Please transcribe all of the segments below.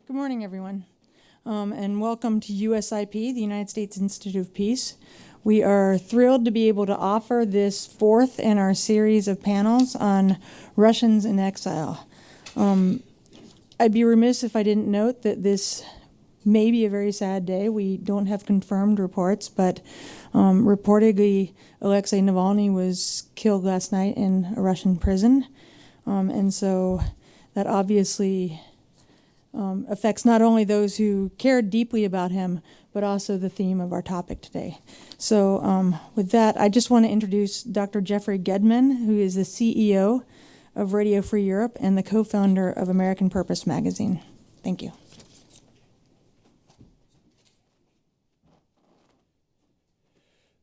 Good morning, everyone, and welcome to USIP, the United States Institute of Peace. We are thrilled to be able to offer this fourth in our series of panels on Russians in exile. I'd be remiss if I didn't note that this may be a very sad day. We don't have confirmed reports, but reportedly Alexei Navalny was killed last night in a Russian prison, and so that obviously affects not only those who cared deeply about him, but also the theme of our topic today. So with that, I just want to introduce Dr. Jeffrey Gedman, who is the CEO of Radio Free Europe and the co-founder of American Purpose magazine. Thank you.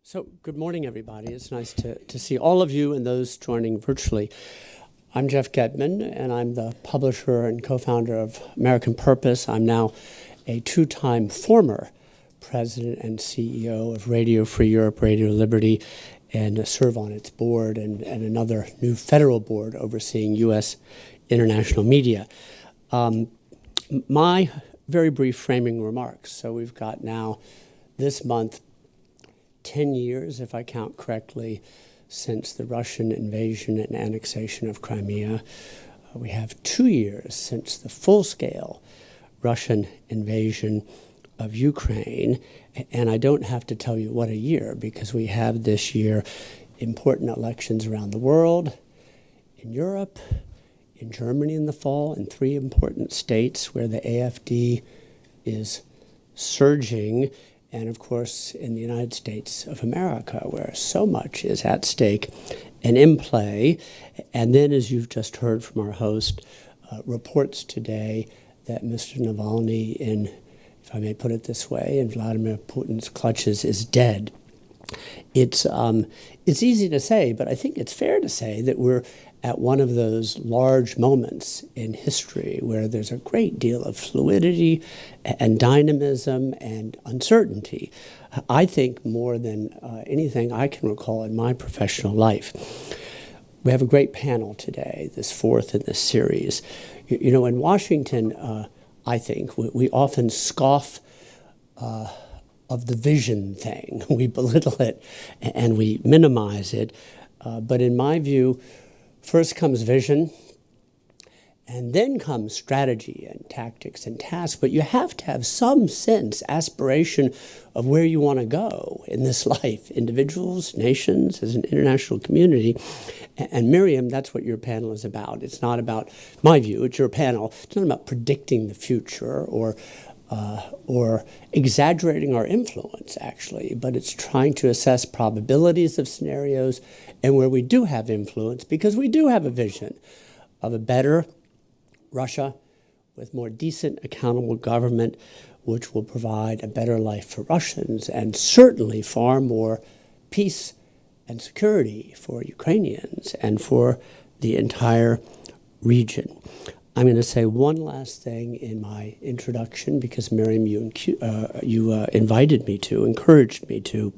So good morning, everybody. It's nice to see all of you and those joining virtually. I'm Jeff Gedman, and I'm the publisher and co-founder of American Purpose. I'm now a two-time former president and CEO of Radio Free Europe, Radio Liberty, and serve on its board and another new federal board overseeing U.S. international media. My very brief framing remarks. So we've got now this month 10 years, if I count correctly, since the Russian invasion and annexation of Crimea. We have 2 years since the full-scale Russian invasion of Ukraine. And I don't have to tell you what a year, because we have this year important elections around the world, in Europe, in Germany in the fall, in 3 important states where the AfD is surging, and of course in the United States of America, where so much is at stake and in play. And then, as you've just heard from our host, reports today that Mr. Navalny, in, if I may put it this way, in Vladimir Putin's clutches, is dead. It's easy to say, but I think it's fair to say that we're at one of those large moments in history where there's a great deal of fluidity and dynamism and uncertainty. I think more than anything I can recall in my professional life. We have a great panel today, this fourth in this series. You know, in Washington, I think we often scoff of the vision thing. We belittle it and we minimize it. But in my view, first comes vision, and then comes strategy and tactics and tasks. But you have to have some sense, aspiration of where you want to go in this life, individuals, nations, as an international community. And Miriam, that's what your panel is about. It's not about, my view, it's your panel. It's not about predicting the future or exaggerating our influence, actually, but it's trying to assess probabilities of scenarios and where we do have influence, because we do have a vision of a better Russia with more decent, accountable government, which will provide a better life for Russians and certainly far more peace and security for Ukrainians and for the entire region. I'm going to say one last thing in my introduction, because Miriam, you invited me to, encouraged me to.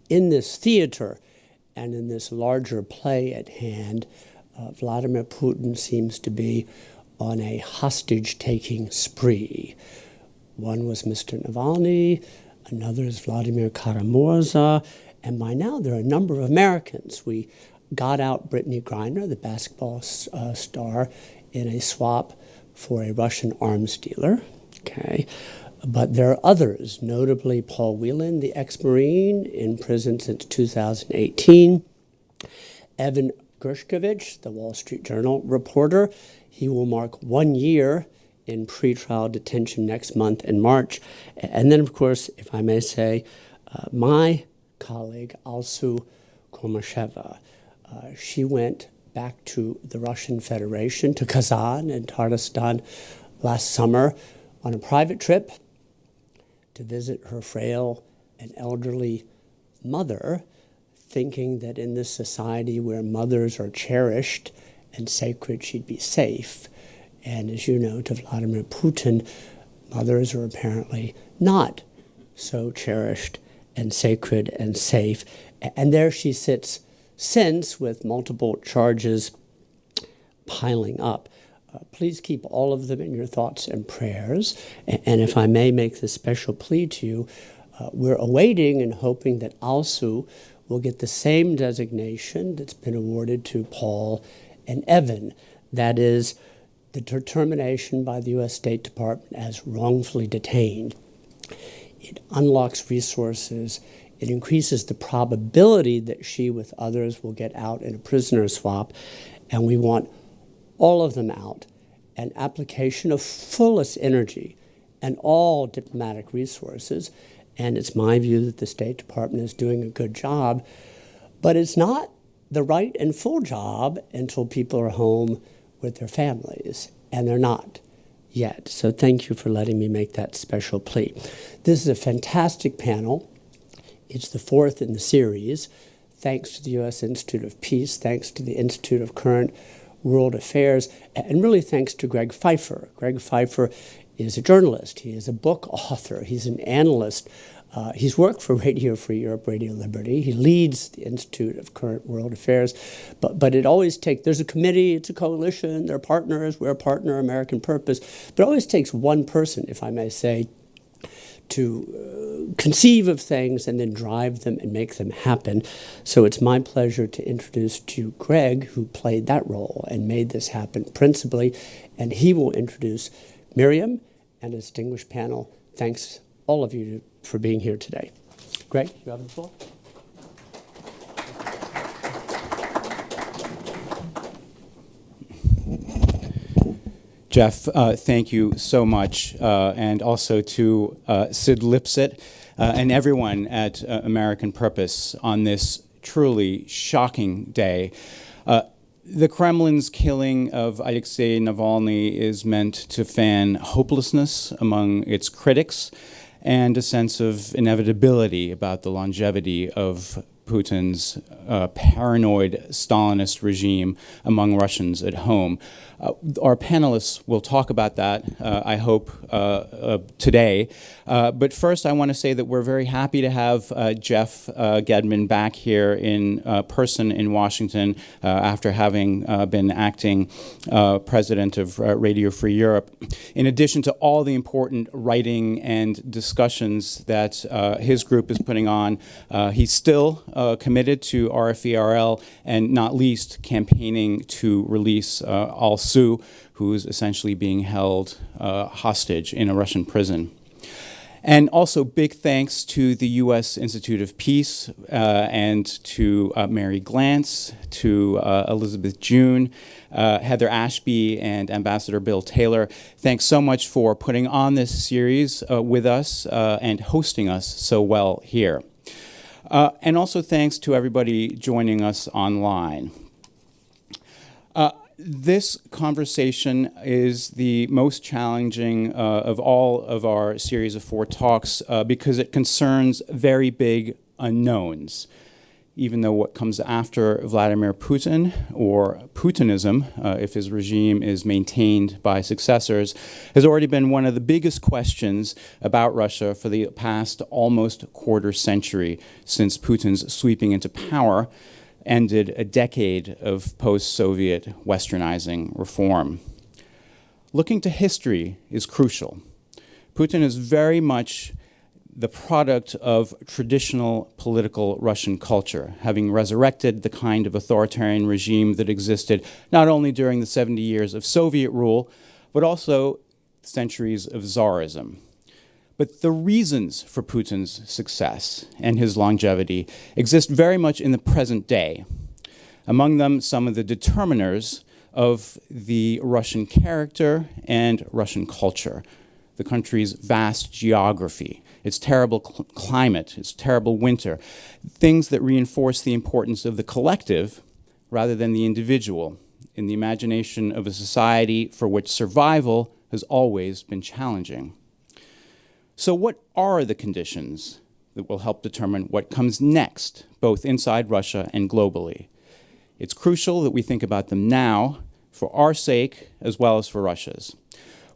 In this theater and in this larger play at hand, Vladimir Putin seems to be on a hostage-taking spree. One was Mr. Navalny, another is Vladimir Karamurza, and by now there are a number of Americans. We got out Brittany Griner, the basketball star, in a swap for a Russian arms dealer. Okay, but there are others, notably Paul Whelan, the ex-Marine, in prison since 2018. Evan Gershkovich, the Wall Street Journal reporter, he will mark 1 year in pretrial detention next month in March. And then, of course, if I may say, my colleague, Alsu Komasheva, she went back to the Russian Federation, to Kazan and Tatarstan last summer on a private trip to visit her frail and elderly mother, thinking that in this society where mothers are cherished and sacred, she'd be safe. And as you know, to Vladimir Putin, mothers are apparently not so cherished and sacred and safe. And there she sits since, with multiple charges piling up. Please keep all of them in your thoughts and prayers. And if I may make this special plea to you, we're awaiting and hoping that ALSU will get the same designation that's been awarded to Paul and Evan. That is, the determination by the U.S. State Department as wrongfully detained. It unlocks resources. It increases the probability that she with others will get out in a prisoner swap. And we want all of them out, an application of fullest energy and all diplomatic resources. And it's my view that the State Department is doing a good job, but it's not the right and full job until people are home with their families, and they're not yet. So thank you for letting me make that special plea. This is a fantastic panel. It's the fourth in the series, thanks to the U.S. Institute of Peace, thanks to the Institute of Current World Affairs, and really thanks to Greg Pfeiffer. Greg Pfeiffer is a journalist. He is a book author. He's an analyst. He's worked for Radio Free Europe, Radio Liberty. He leads the Institute of Current World Affairs. But it always takes, there's a committee, it's a coalition, they're partners, we're a partner, American Purpose. But it always takes one person, if I may say, to conceive of things and then drive them and make them happen. So it's my pleasure to introduce to you Greg, who played that role and made this happen principally. And he will introduce Miriam and a distinguished panel. Thanks, all of you, for being here today. Greg, you have the floor. Jeff, thank you so much, and also to Sid Lipset and everyone at American Purpose on this truly shocking day. The Kremlin's killing of Alexei Navalny is meant to fan hopelessness among its critics and a sense of inevitability about the longevity of Putin's paranoid Stalinist regime among Russians at home. Our panelists will talk about that, I hope, today. But first, I want to say that we're very happy to have Jeff Gedman back here in person in Washington after having been acting president of Radio Free Europe. In addition to all the important writing and discussions that his group is putting on, he's still committed to RFERL and not least campaigning to release Al-Su, who's essentially being held hostage in a Russian prison. And also big thanks to the U.S. Institute of Peace and to Mary Glantz, to Elizabeth June, Heather Ashby, and Ambassador Bill Taylor. Thanks so much for putting on this series with us and hosting us so well here. And also thanks to everybody joining us online. This conversation is the most challenging of all of our series of 4 talks because it concerns very big unknowns. Even though what comes after Vladimir Putin, or Putinism, if his regime is maintained by successors, has already been one of the biggest questions about Russia for the past almost quarter century since Putin's sweeping into power ended a decade of post-Soviet westernizing reform. Looking to history is crucial. Putin is very much the product of traditional political Russian culture, having resurrected the kind of authoritarian regime that existed not only during the 70 years of Soviet rule, but also centuries of Tsarism. But the reasons for Putin's success and his longevity exist very much in the present day. Among them, some of the determiners of the Russian character and Russian culture, the country's vast geography, its terrible climate, its terrible winter, things that reinforce the importance of the collective rather than the individual in the imagination of a society for which survival has always been challenging. So what are the conditions that will help determine what comes next, both inside Russia and globally? It's crucial that we think about them now, for our sake as well as for Russia's.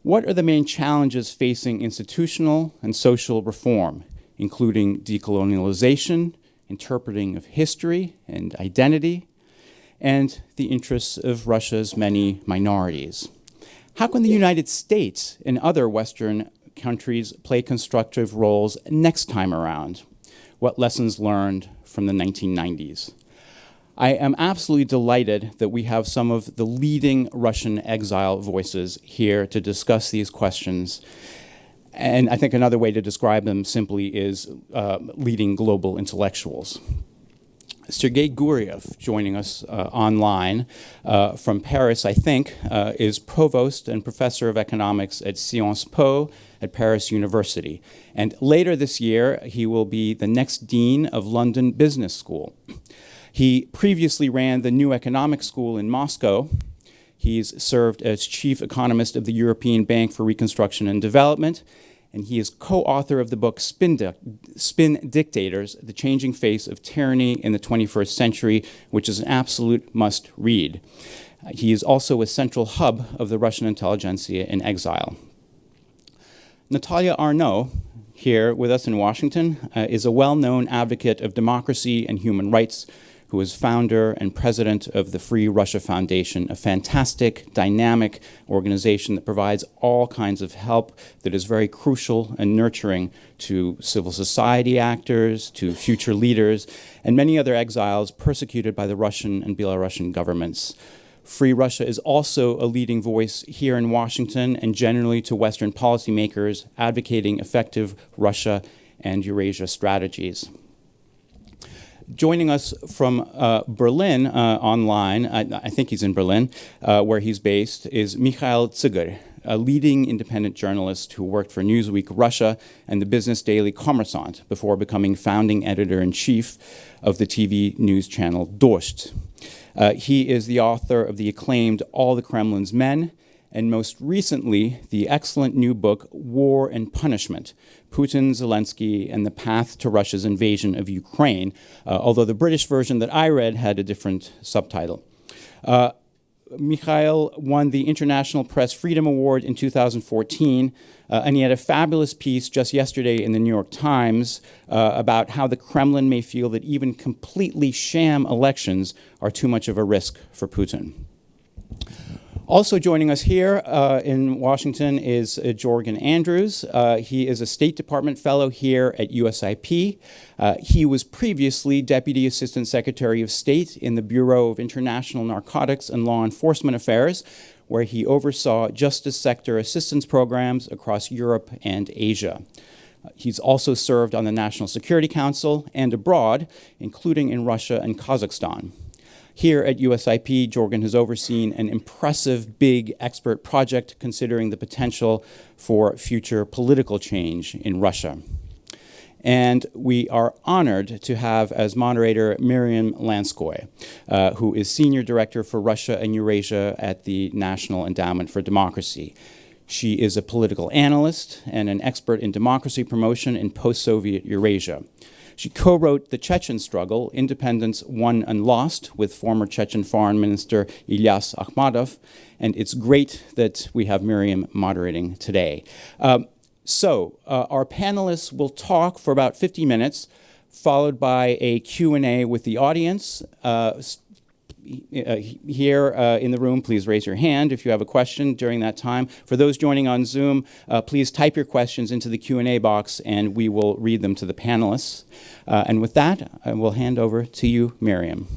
What are the main challenges facing institutional and social reform, including decolonialization, interpreting of history and identity, and the interests of Russia's many minorities? How can the United States and other Western countries play constructive roles next time around? What lessons learned from the 1990s? I am absolutely delighted that we have some of the leading Russian exile voices here to discuss these questions. And I think another way to describe them simply is leading global intellectuals. Sergei Guriev, joining us online from Paris, I think, is provost and professor of economics at Sciences Po at Paris University. And later this year, he will be the next dean of London Business School. He previously ran the New Economic School in Moscow. He's served as chief economist of the European Bank for Reconstruction and Development, and he is co-author of the book Spin Dictators, The Changing Face of Tyranny in the 21st Century, which is an absolute must-read. He is also a central hub of the Russian intelligentsia in exile. Natalia Arnault, here with us in Washington, is a well-known advocate of democracy and human rights, who is founder and president of the Free Russia Foundation, a fantastic, dynamic organization that provides all kinds of help that is very crucial and nurturing to civil society actors, to future leaders, and many other exiles persecuted by the Russian and Belarusian governments. Free Russia is also a leading voice here in Washington and generally to Western policymakers advocating effective Russia and Eurasia strategies. Joining us from Berlin online, I think he's in Berlin, where he's based, is Mikhail Tsigar, a leading independent journalist who worked for Newsweek Russia and the business daily Kommersant before becoming founding editor-in-chief of the TV news channel Dost. He is the author of the acclaimed All the Kremlin's Men, and most recently, the excellent new book, War and Punishment, Putin, Zelensky, and the Path to Russia's Invasion of Ukraine, although the British version that I read had a different subtitle. Mikhail won the International Press Freedom Award in 2014, and he had a fabulous piece just yesterday in the New York Times about how the Kremlin may feel that even completely sham elections are too much of a risk for Putin. Also joining us here in Washington is Jorgen Andrews. He is a State Department fellow here at USIP. He was previously Deputy Assistant Secretary of State in the Bureau of International Narcotics and Law Enforcement Affairs, where he oversaw justice sector assistance programs across Europe and Asia. He's also served on the National Security Council and abroad, including in Russia and Kazakhstan. Here at USIP, Jorgen has overseen an impressive, big expert project considering the potential for future political change in Russia. And we are honored to have as moderator Miriam Lanskoy, who is Senior Director for Russia and Eurasia at the National Endowment for Democracy. She is a political analyst and an expert in democracy promotion in post-Soviet Eurasia. She co-wrote The Chechen Struggle, Independence Won and Lost, with former Chechen Foreign Minister Ilyas Akhmadov, and it's great that we have Miriam moderating today. Our panelists will talk for about 50 minutes, followed by a Q&A with the audience. Here in the room, please raise your hand if you have a question during that time. For those joining on Zoom, please type your questions into the Q&A box and we will read them to the panelists. And with that, I will hand over to you, Miriam.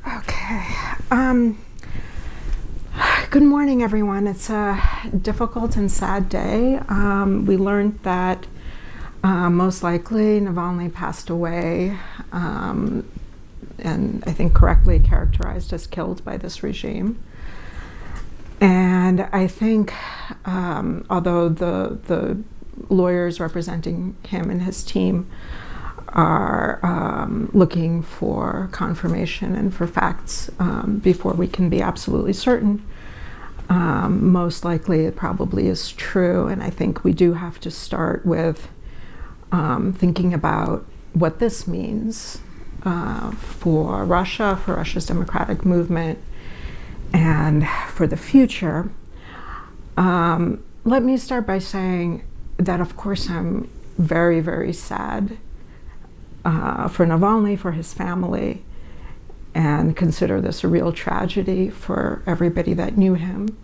Okay. Good morning, everyone. It's a difficult and sad day. We learned that most likely Navalny passed away, and I think correctly characterized as killed by this regime. And I think, although the lawyers representing him and his team are looking for confirmation and for facts before we can be absolutely certain, most likely it probably is true. And I think we do have to start with thinking about what this means for Russia, for Russia's democratic movement, and for the future. Let me start by saying that of course I'm very, very sad for Navalny, for his family, and consider this a real tragedy for everybody that knew him.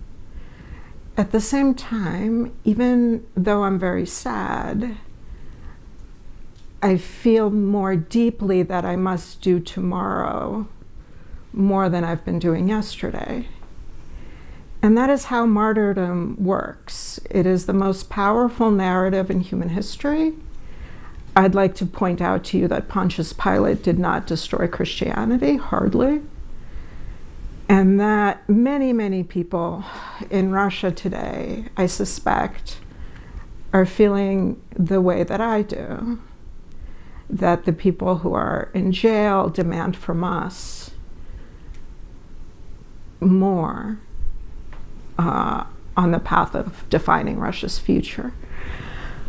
At the same time, even though I'm very sad, I feel more deeply that I must do tomorrow more than I've been doing yesterday. And that is how martyrdom works. It is the most powerful narrative in human history. I'd like to point out to you that Pontius Pilate did not destroy Christianity, hardly. And that many, many people in Russia today, I suspect, are feeling the way that I do. That the people who are in jail demand from us more on the path of defining Russia's future.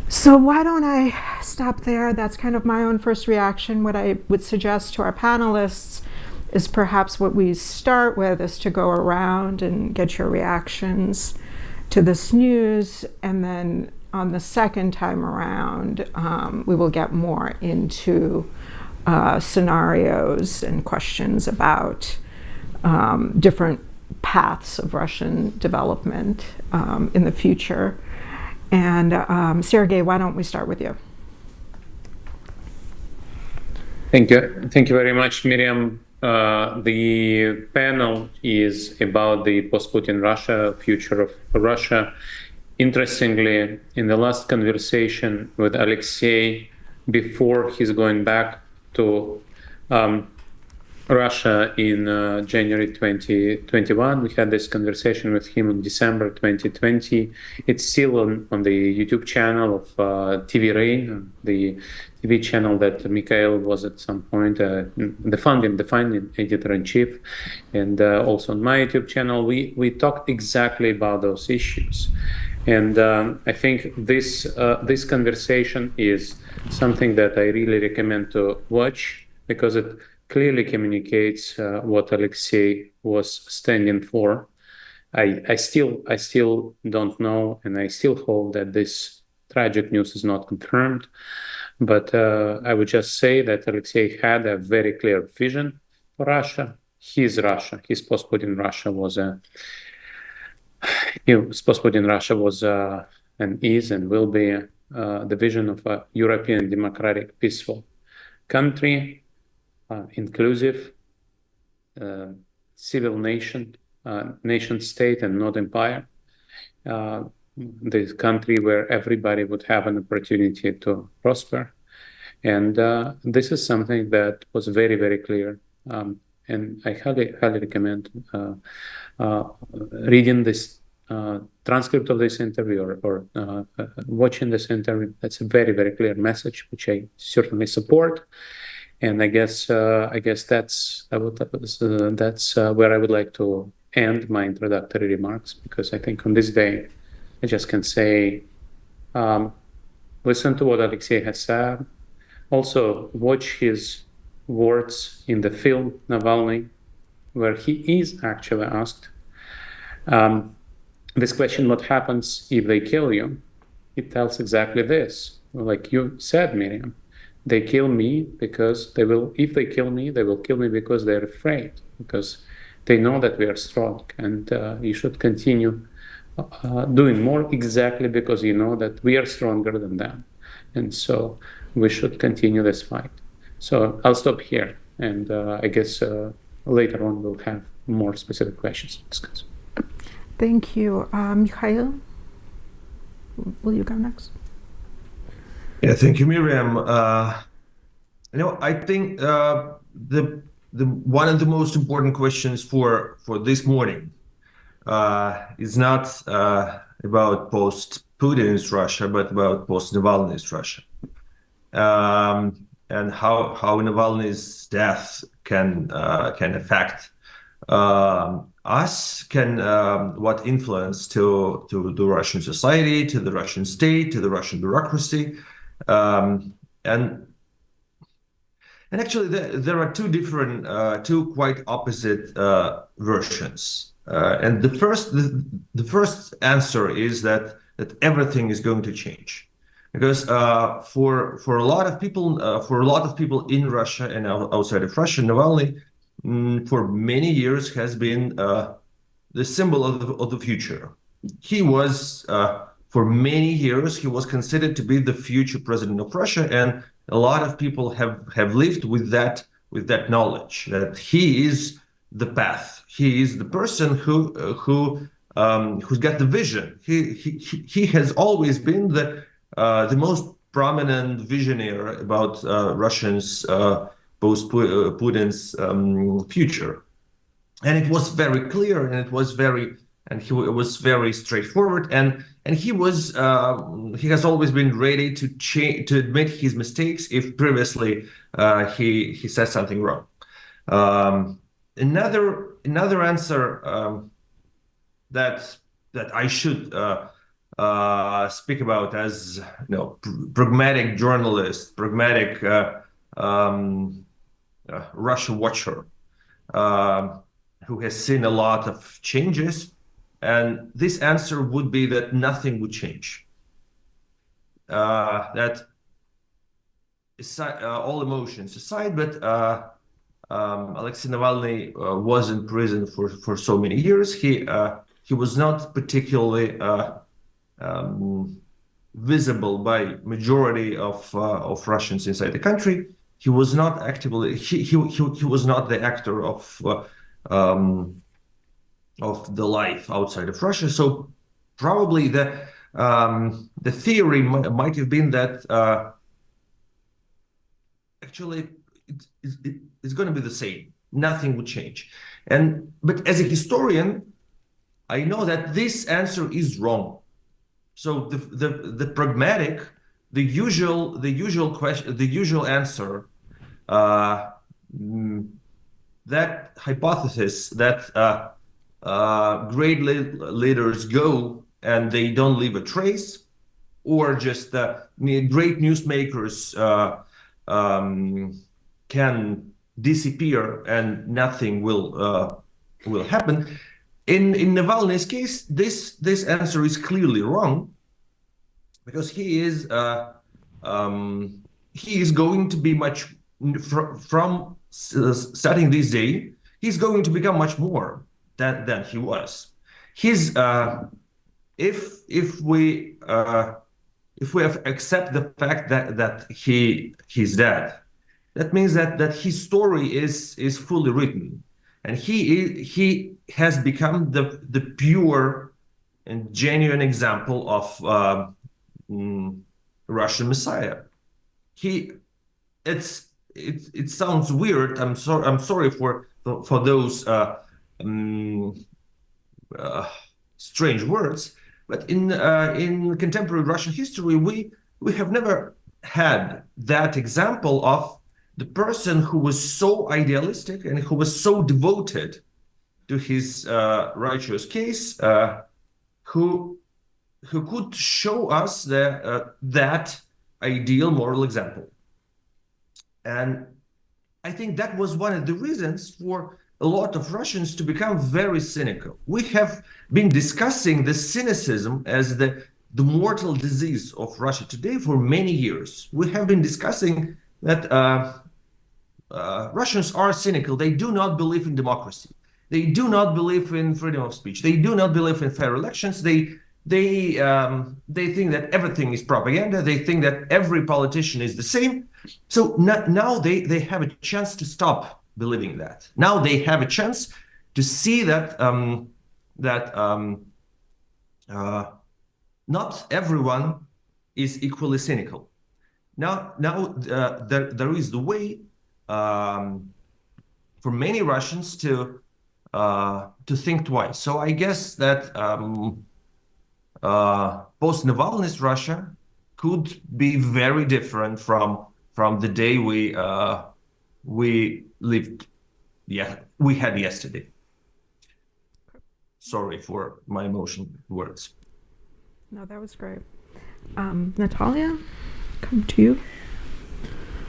So why don't I stop there? That's kind of my own first reaction. What I would suggest to our panelists is perhaps what we start with is to go around and get your reactions to this news, and then on the second time around, we will get more into scenarios and questions about different paths of Russian development in the future. And Sergei, why don't we start with you? Thank you. Thank you very much, Miriam. The panel is about the post-Putin Russia, future of Russia. Interestingly, in the last conversation with Alexei, before he's going back to Russia in January 2021, we had this conversation with him in December 2020. It's still on the YouTube channel of TV Rain, the TV channel that Mikhail was at some point the founding editor-in-chief, and also on my YouTube channel. We talked exactly about those issues. And I think this conversation is something that I really recommend to watch, because it clearly communicates what Alexei was standing for. I still don't know, and I still hope that this tragic news is not confirmed. But I would just say that Alexei had a very clear vision for Russia. His post-Putin Russia was and is and will be the vision of a European democratic, peaceful country, inclusive, civil nation state and not empire. This country where everybody would have an opportunity to prosper. And this is something that was very, very clear. And I highly recommend reading this transcript of this interview or watching this interview. That's a very, very clear message, which I certainly support. And I guess that's where I would like to end my introductory remarks, because I think on this day, I just can say, listen to what Alexei has said. Also, watch his words in the film Navalny, where he is actually asked this question: what happens if they kill you? It tells exactly this. Like you said, Miriam, they kill me because if they kill me, they will kill me because they're afraid, because they know that we are strong, and you should continue doing more exactly because you know that we are stronger than them. And so we should continue this fight. So I'll stop here, and I guess later on we'll have more specific questions to discuss. Thank you. Mikhail, will you go next? Yeah, thank you, Miriam. I think the one of the most important questions for this morning is not about post-Putin's Russia, but about post-Navalny's Russia, and how Navalny's death can affect us, what influence to the Russian society, to the Russian state, to the Russian bureaucracy, and actually there are two quite opposite versions. And the first answer is that everything is going to change. because for a lot of people in Russia and outside of Russia, Navalny for many years has been the symbol of the future. He was for many years he was considered to be the future president of Russia, and a lot of people have lived with that knowledge that he is the path. He is the person who's got the vision. He has always been the most prominent visionary about Russians post Putin's future, and it was very clear, and he was very straightforward, and he has always been ready to admit his mistakes if previously he said something wrong. Another answer that I should speak about as pragmatic journalist, pragmatic Russia watcher who has seen a lot of changes, and this answer would be that nothing would change. That all emotions aside, but Alexei Navalny was in prison for so many years. He was not particularly visible by majority of Russians inside the country. He was not actively. He was not the actor of the life outside of Russia. So probably the theory might have been that actually it's going to be the same. Nothing would change. But as a historian, I know that this answer is wrong. So the pragmatic, the usual question, the usual answer, that hypothesis that great leaders go and they don't leave a trace, or just great newsmakers can disappear and nothing will happen. In Navalny's case, this answer is clearly wrong, because he is going to be much from starting this day. He's going to become much more than he was. He's if we accept the fact that he's dead, that means that his story is fully written, and he has become the pure and genuine example of Russian Messiah. It sounds weird. I'm sorry for those strange words, but in contemporary Russian history, we have never had that example of the person who was so idealistic and who was so devoted to his righteous case, who could show us that ideal moral example. And I think that was one of the reasons for a lot of Russians to become very cynical. We have been discussing the cynicism as the mortal disease of Russia today for many years. We have been discussing that Russians are cynical. They do not believe in democracy. They do not believe in freedom of speech. They do not believe in fair elections. They think that everything is propaganda. They think that every politician is the same. So now they have a chance to stop believing that. Now they have a chance to see that not everyone is equally cynical. Now there is the way for many Russians to think twice. So I guess that post-Navalny's Russia could be very different from the day we had yesterday. Sorry for my emotional words. No, that was great. Natalia, come to you.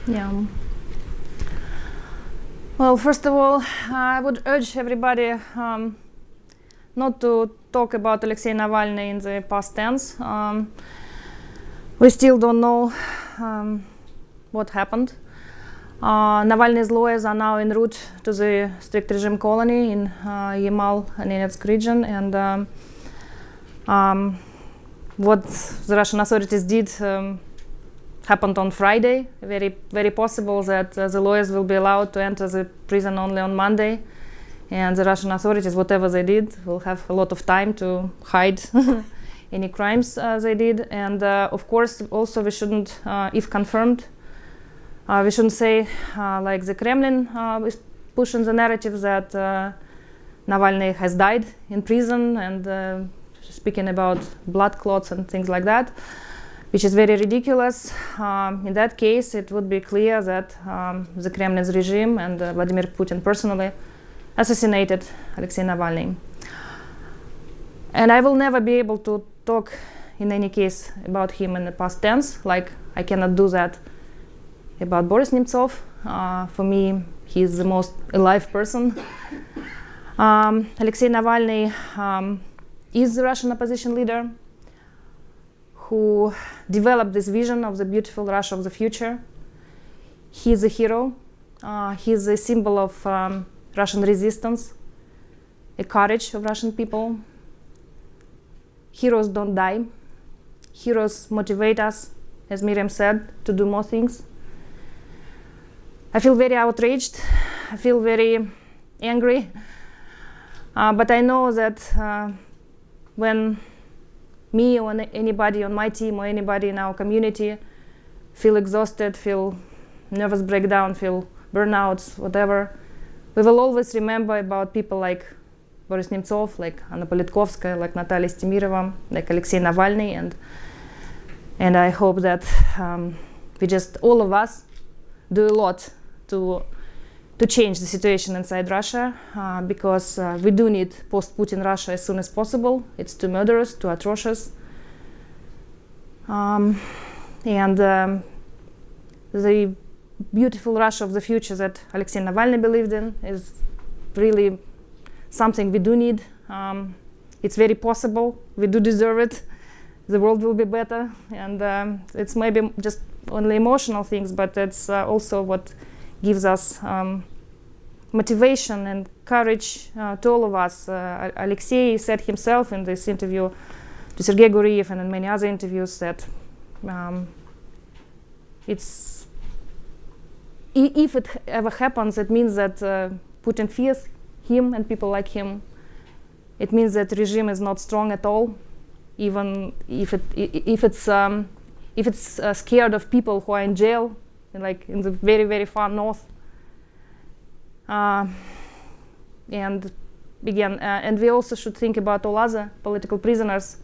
Yeah. Well, first of all, I would urge everybody not to talk about Alexei Navalny in the past tense. We still don't know what happened. Navalny's lawyers are now en route to the strict regime colony in Yamal and Donetsk region, and what the Russian authorities did happened on Friday. Very possible that the lawyers will be allowed to enter the prison only on Monday, and the Russian authorities, whatever they did, will have a lot of time to hide any crimes they did. And of course, also we shouldn't, if confirmed, we shouldn't say, like the Kremlin is pushing the narrative that Navalny has died in prison and speaking about blood clots and things like that, which is very ridiculous. In that case, it would be clear that the Kremlin's regime and Vladimir Putin personally assassinated Alexei Navalny. And I will never be able to talk in any case about him in the past tense, like I cannot do that about Boris Nemtsov. For me, he is the most alive person. Alexei Navalny is the Russian opposition leader who developed this vision of the beautiful Russia of the future. He is a hero. He is a symbol of Russian resistance, a courage of Russian people. Heroes don't die. Heroes motivate us, as Miriam said, to do more things. I feel very outraged. I feel very angry. But I know that when me or anybody on my team or anybody in our community feel exhausted, feel nervous breakdown, feel burnouts, whatever, we will always remember about people like Boris Nemtsov, like Anna Politkovskaya, like Natalia Stemirova, like Alexei Navalny, and I hope that we just, all of us, do a lot to change the situation inside Russia, because we do need post-Putin Russia as soon as possible. It's too murderous, too atrocious. And the beautiful Russia of the future that Alexei Navalny believed in is really something we do need. It's very possible. We do deserve it. The world will be better. And it's maybe just only emotional things, but it's also what gives us motivation and courage to all of us. Alexei said himself in this interview to Sergei Guriev and in many other interviews that it's if it ever happens, it means that Putin fears him and people like him. It means that the regime is not strong at all, even if it's scared of people who are in jail, like in the very, very far north. And again, and we also should think about all other political prisoners.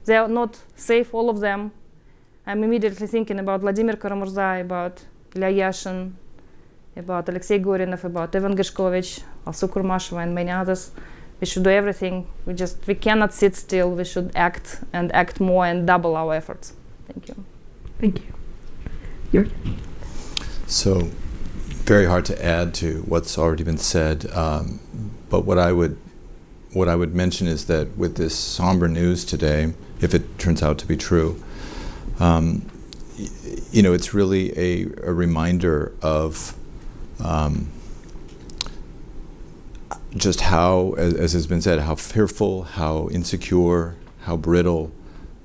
They are not safe, all of them. I'm immediately thinking about Vladimir Kara-Murza, about Ilya Yashin, about Alexei Gorinov, about Evan Gershkovich, Alsu Kurmasheva, and many others. We should do everything. We cannot sit still. We should act and act more and double our efforts. Thank you. Thank you. So, very hard to add to what's already been said. But what I would mention is that with this somber news today, if it turns out to be true, it's really a reminder of just how, as has been said, how fearful, how insecure, how brittle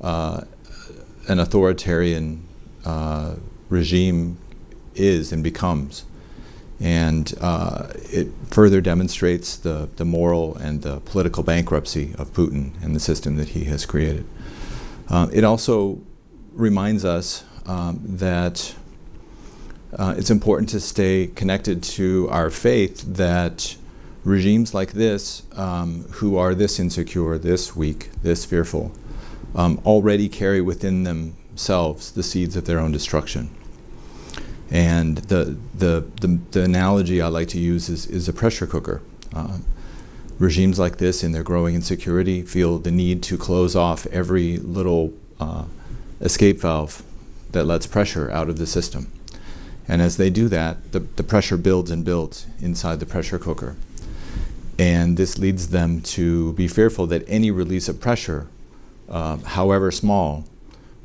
an authoritarian regime is and becomes. And it further demonstrates the moral and the political bankruptcy of Putin and the system that he has created. It also reminds us that it's important to stay connected to our faith that regimes like this, who are this insecure, this weak, this fearful, already carry within themselves the seeds of their own destruction. And the analogy I like to use is a pressure cooker. Regimes like this, in their growing insecurity, feel the need to close off every little escape valve that lets pressure out of the system. And as they do that, the pressure builds and builds inside the pressure cooker. And this leads them to be fearful that any release of pressure, however small,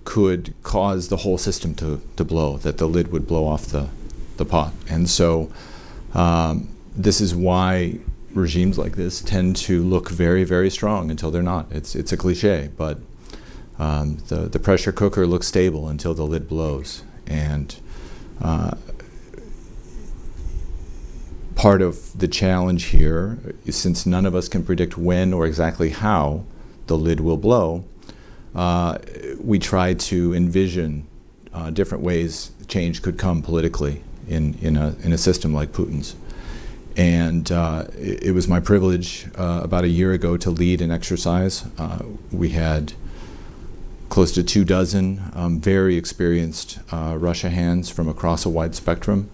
could cause the whole system to blow, that the lid would blow off the pot. And so this is why regimes like this tend to look very, very strong until they're not. It's a cliche, but the pressure cooker looks stable until the lid blows. And part of the challenge here is, since none of us can predict when or exactly how the lid will blow, we try to envision different ways change could come politically in a system like Putin's. And it was my privilege about a year ago to lead an exercise. We had close to 24 very experienced Russia hands from across a wide spectrum,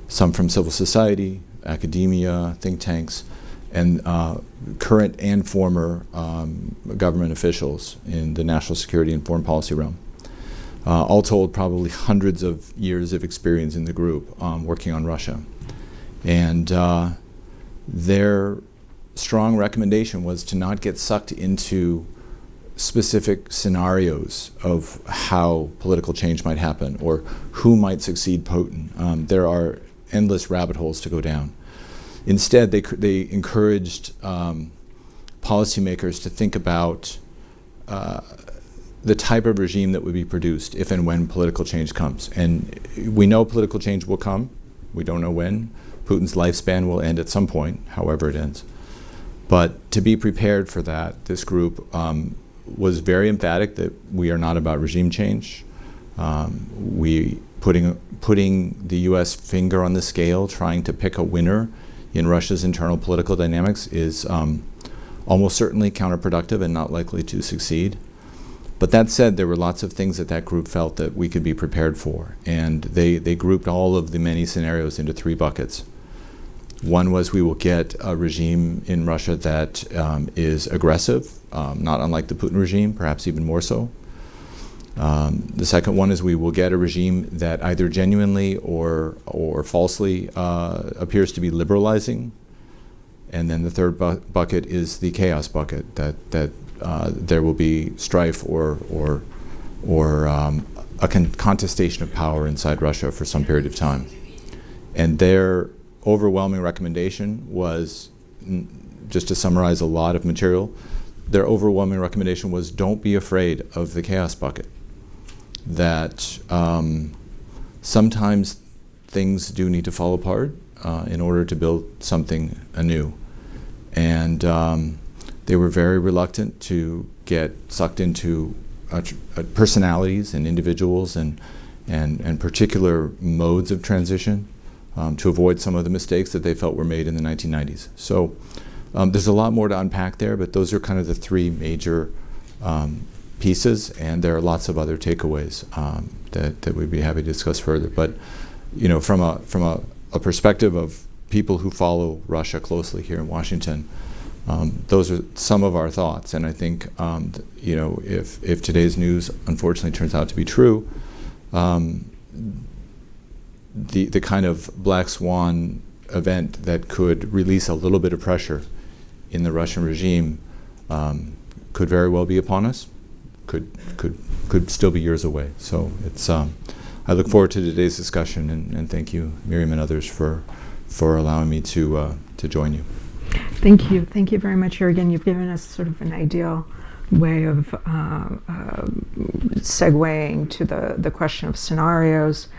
some from civil society, academia, think tanks, and current and former government officials in the national security and foreign policy realm. All told, probably hundreds of years of experience in the group working on Russia. And their strong recommendation was to not get sucked into specific scenarios of how political change might happen or who might succeed Putin. There are endless rabbit holes to go down. Instead, they encouraged policymakers to think about the type of regime that would be produced if and when political change comes. And we know political change will come. We don't know when. Putin's lifespan will end at some point, however it ends. But to be prepared for that, this group was very emphatic that we are not about regime change. Putting the U.S. finger on the scale, trying to pick a winner in Russia's internal political dynamics is almost certainly counterproductive and not likely to succeed. But that said, there were lots of things that group felt that we could be prepared for. And they grouped all of the many scenarios into 3 buckets. One was, we will get a regime in Russia that is aggressive, not unlike the Putin regime, perhaps even more so. The second one is, we will get a regime that either genuinely or falsely appears to be liberalizing. And then the third bucket is the chaos bucket, that there will be strife or a contestation of power inside Russia for some period of time. And their overwhelming recommendation was, just to summarize a lot of material, their overwhelming recommendation was, don't be afraid of the chaos bucket. That sometimes things do need to fall apart in order to build something anew. And they were very reluctant to get sucked into personalities and individuals and particular modes of transition to avoid some of the mistakes that they felt were made in the 1990s. So there's a lot more to unpack there, but those are kind of the 3 major pieces, and there are lots of other takeaways that we'd be happy to discuss further. But from a perspective of people who follow Russia closely here in Washington, those are some of our thoughts. And I think if today's news unfortunately turns out to be true, the kind of black swan event that could release a little bit of pressure in the Russian regime could very well be upon us. Could still be years away. So it's I look forward to today's discussion, and thank you, Miriam and others, for allowing me to join you. Thank you very much, Jürgen. You've given us sort of an ideal way of segueing to the question of scenarios.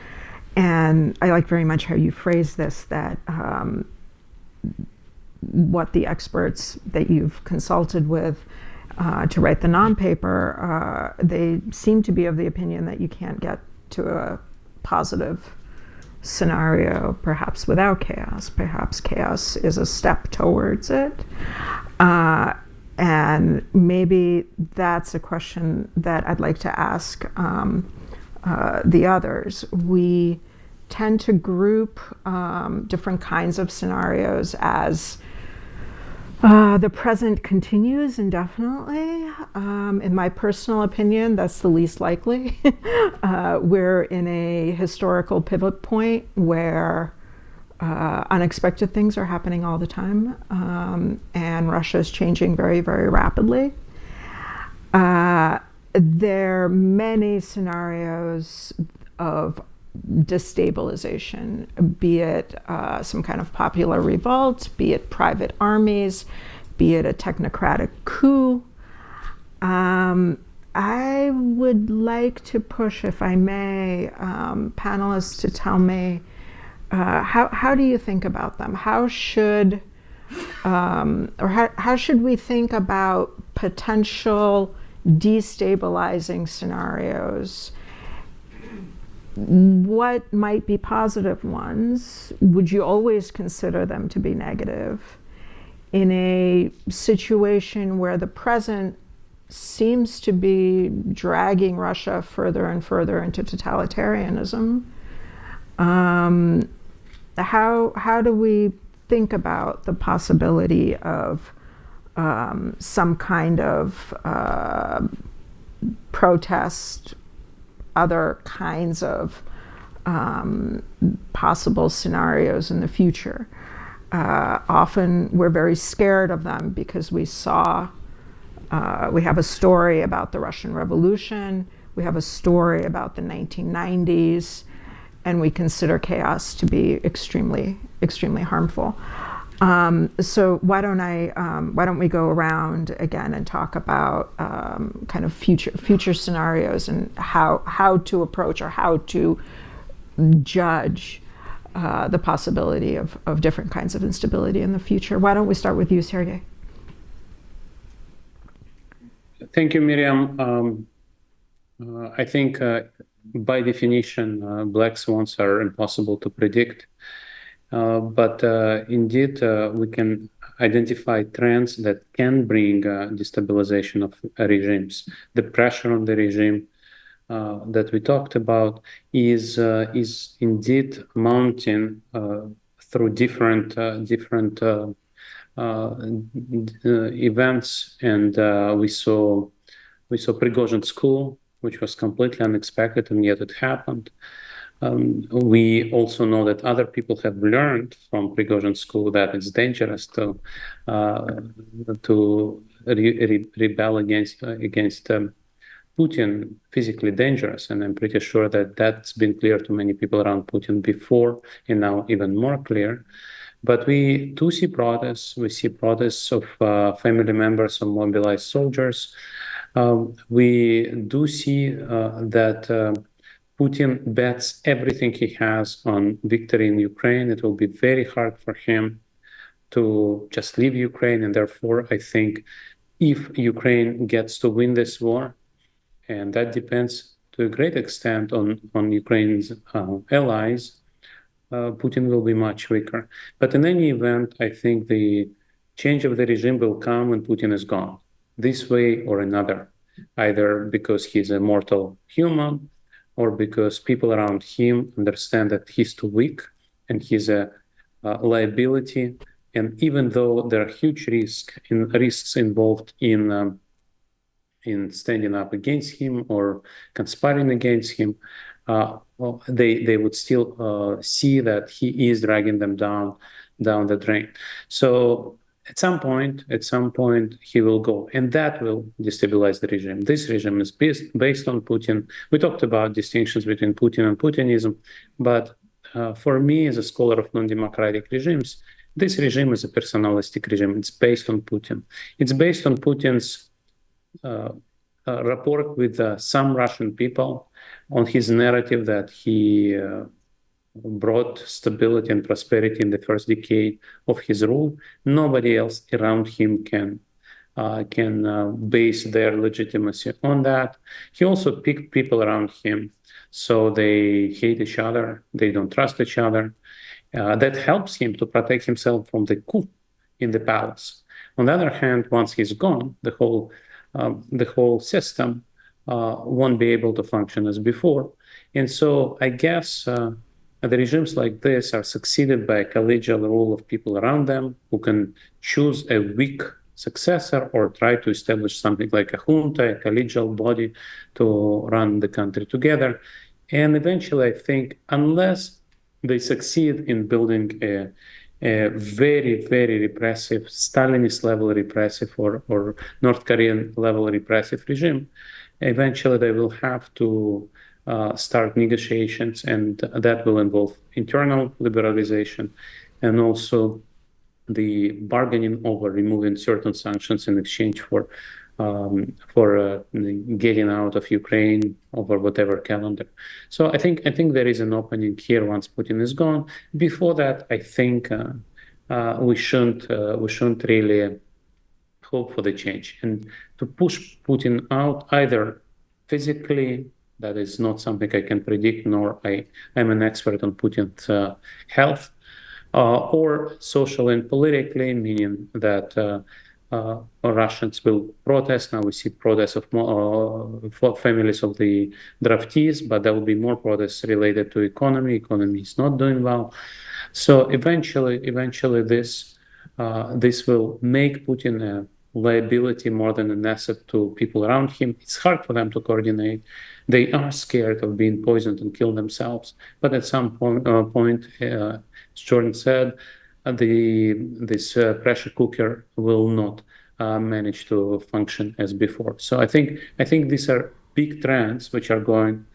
And I like very much how you phrase this, that what the experts that you've consulted with to write the non-paper, they seem to be of the opinion that you can't get to a positive scenario, perhaps without chaos. Perhaps chaos is a step towards it. And maybe that's a question that I'd like to ask the others. We tend to group different kinds of scenarios as the present continues indefinitely. In my personal opinion, that's the least likely. We're in a historical pivot point where unexpected things are happening all the time, and Russia is changing very, very rapidly. there are many scenarios of destabilization, be it some kind of popular revolt, be it private armies, be it a technocratic coup. I would like to push, if I may, panelists to tell me how do you think about them? How should how should we think about potential destabilizing scenarios? What might be positive ones? Would you always consider them to be negative? In a situation where the present seems to be dragging Russia further and further into totalitarianism, how do we think about the possibility of some kind of protest, other kinds of possible scenarios in the future? Often we're very scared of them because we have a story about the Russian Revolution, we have a story about the 1990s, and we consider chaos to be extremely, extremely harmful. So why don't we go around again and talk about kind of future scenarios and how to approach or how to judge the possibility of different kinds of instability in the future. Why don't we start with you, Sergey? Thank you, Miriam. I think by definition, black swans are impossible to predict. But indeed, we can identify trends that can bring destabilization of regimes. The pressure on the regime that we talked about is indeed mounting through different events, and we saw Prigozhin's coup, which was completely unexpected, and yet it happened. We also know that other people have learned from Prigozhin's coup that it's dangerous to rebel against Putin, physically dangerous, and I'm pretty sure that that's been clear to many people around Putin before, and now even more clear. But we do see protests. We see protests of family members of mobilized soldiers. We do see that Putin bets everything he has on victory in Ukraine. It will be very hard for him to just leave Ukraine. And therefore, I think if Ukraine gets to win this war, and that depends to a great extent on Ukraine's allies, Putin will be much weaker. But in any event, I think the change of the regime will come when Putin is gone, this way or another, either because he's a mortal human or because people around him understand that he's too weak and he's a liability. And even though there are huge risks involved in standing up against him or conspiring against him, they would still see that he is dragging them down the drain. So at some point, he will go, and that will destabilize the regime. This regime is based on Putin. We talked about distinctions between Putin and Putinism, but for me, as a scholar of non-democratic regimes, this regime is a personalistic regime. It's based on Putin. It's based on Putin's rapport with some Russian people, on his narrative that he brought stability and prosperity in the first decade of his rule. Nobody else around him can base their legitimacy on that. He also picked people around him, so they hate each other, they don't trust each other. That helps him to protect himself from the coup in the palace. On the other hand, once he's gone, the whole system won't be able to function as before. And so I guess the regimes like this are succeeded by a collegial rule of people around them who can choose a weak successor or try to establish something like a junta, a collegial body to run the country together. And eventually, I think, unless they succeed in building a very, very repressive, Stalinist level repressive or North Korean level repressive regime, eventually they will have to start negotiations, and that will involve internal liberalization and also the bargaining over removing certain sanctions in exchange for getting out of Ukraine over whatever calendar. So I think there is an opening here once Putin is gone. Before that, I think we shouldn't really hope for the change, and to push Putin out either physically. That is not something I can predict, nor I'm an expert on Putin's health, or socially and politically, meaning that Russians will protest. Now we see protests of families of the draftees, but there will be more protests related to economy. Economy is not doing well. So eventually this will make Putin a liability more than an asset to people around him. It's hard for them to coordinate. They are scared of being poisoned and kill themselves. But at some point, as Jordan said, this pressure cooker will not manage to function as before. So I think these are big trends which are going,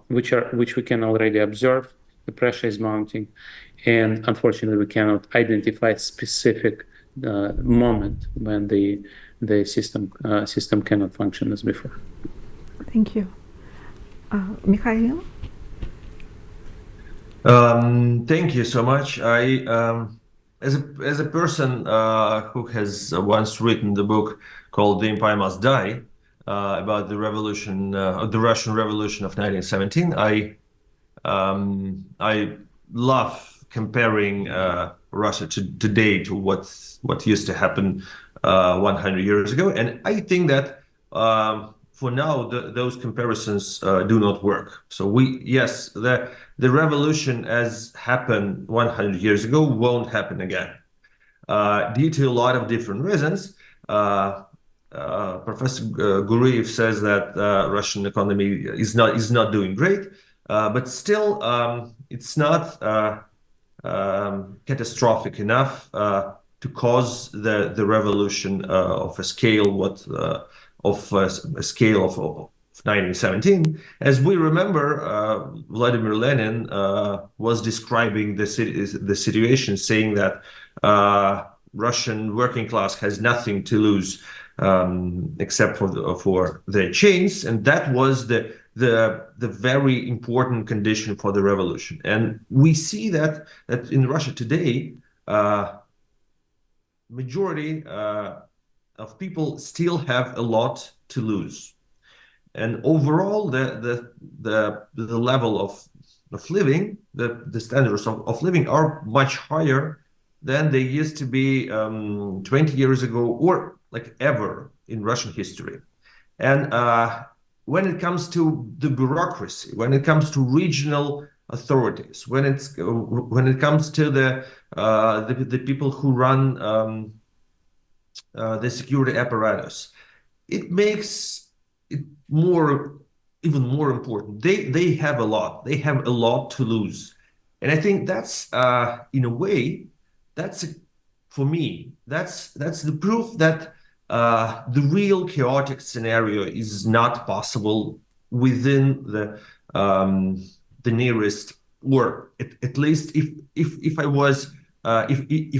which we can already observe. The pressure is mounting, and unfortunately, we cannot identify a specific moment when the system cannot function as before. Thank you. Mikhail? Thank you so much. As a person who has once written the book called "The Empire Must Die" about the revolution, the Russian Revolution of 1917, I love comparing Russia today to what used to happen 100 years ago, and I think that for now those comparisons do not work. So yes, the revolution as happened 100 years ago won't happen again due to a lot of different reasons. Professor Guriev says that Russian economy is not doing great, but still it's not catastrophic enough to cause the revolution of a scale of 1917. As we remember, Vladimir Lenin was describing the situation, saying that Russian working class has nothing to lose except for their chains, and that was the very important condition for the revolution. And we see that in Russia today, majority of people still have a lot to lose, and overall the level of living, the standards of living are much higher than they used to be 20 years ago, or like ever in Russian history. And when it comes to the bureaucracy, when it comes to regional authorities, when it comes to the people who run the security apparatus, it makes it even more important. They have a lot to lose, and I think that's in a way for me that's the proof that the real chaotic scenario is not possible within the nearest, or at least if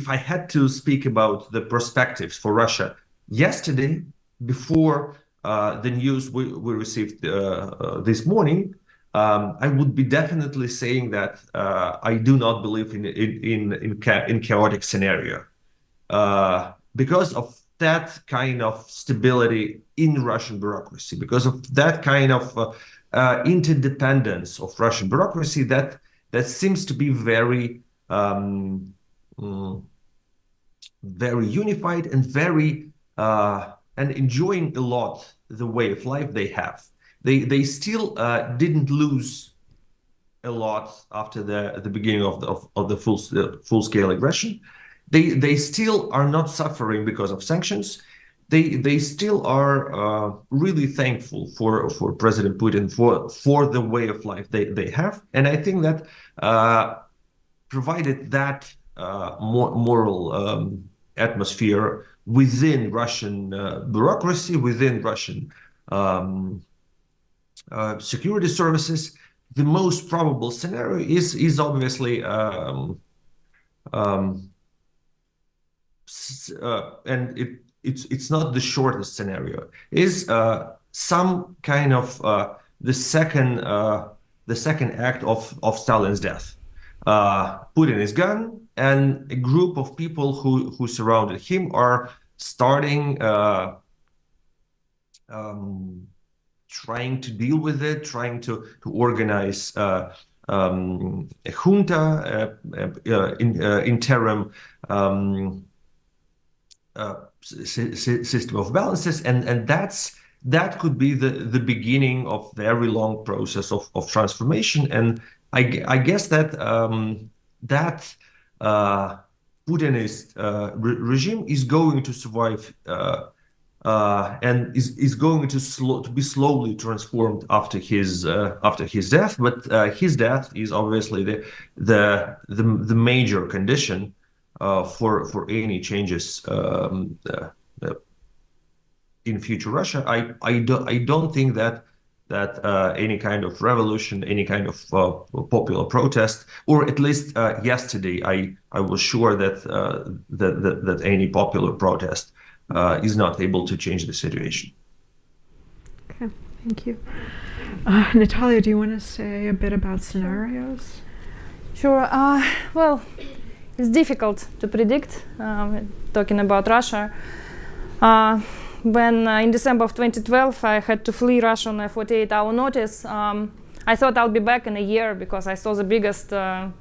I had to speak about the perspectives for Russia yesterday, before the news we received this morning, I would be definitely saying that I do not believe in chaotic scenario because of that kind of stability in Russian bureaucracy, because of that kind of interdependence of Russian bureaucracy that seems to be very unified and very and enjoying a lot the way of life they have. They still didn't lose a lot after the beginning of the full-scale aggression. They still are not suffering because of sanctions. They still are really thankful for President Putin for the way of life they have. And I think that provided that moral atmosphere within Russian bureaucracy, within Russian security services, the most probable scenario is obviously and it's not the shortest scenario, is some kind of the second act of Stalin's death. Putin is gone, and a group of people who surrounded him are starting trying to deal with it, trying to organize a junta, interim system of balances, and that could be the beginning of the very long process of transformation. And I guess that that Putinist regime is going to survive and is going to be slowly transformed after his death. But his death is obviously the major condition for any changes in future Russia. I don't think that any kind of revolution, any kind of popular protest, or at least yesterday, I was sure that any popular protest is not able to change the situation. Okay, thank you. Natalia, do you want to say a bit about scenarios? Sure. Well, it's difficult to predict, talking about Russia. When in December of 2012 I had to flee Russia on a 48-hour notice, I thought I'll be back in a year because I saw the biggest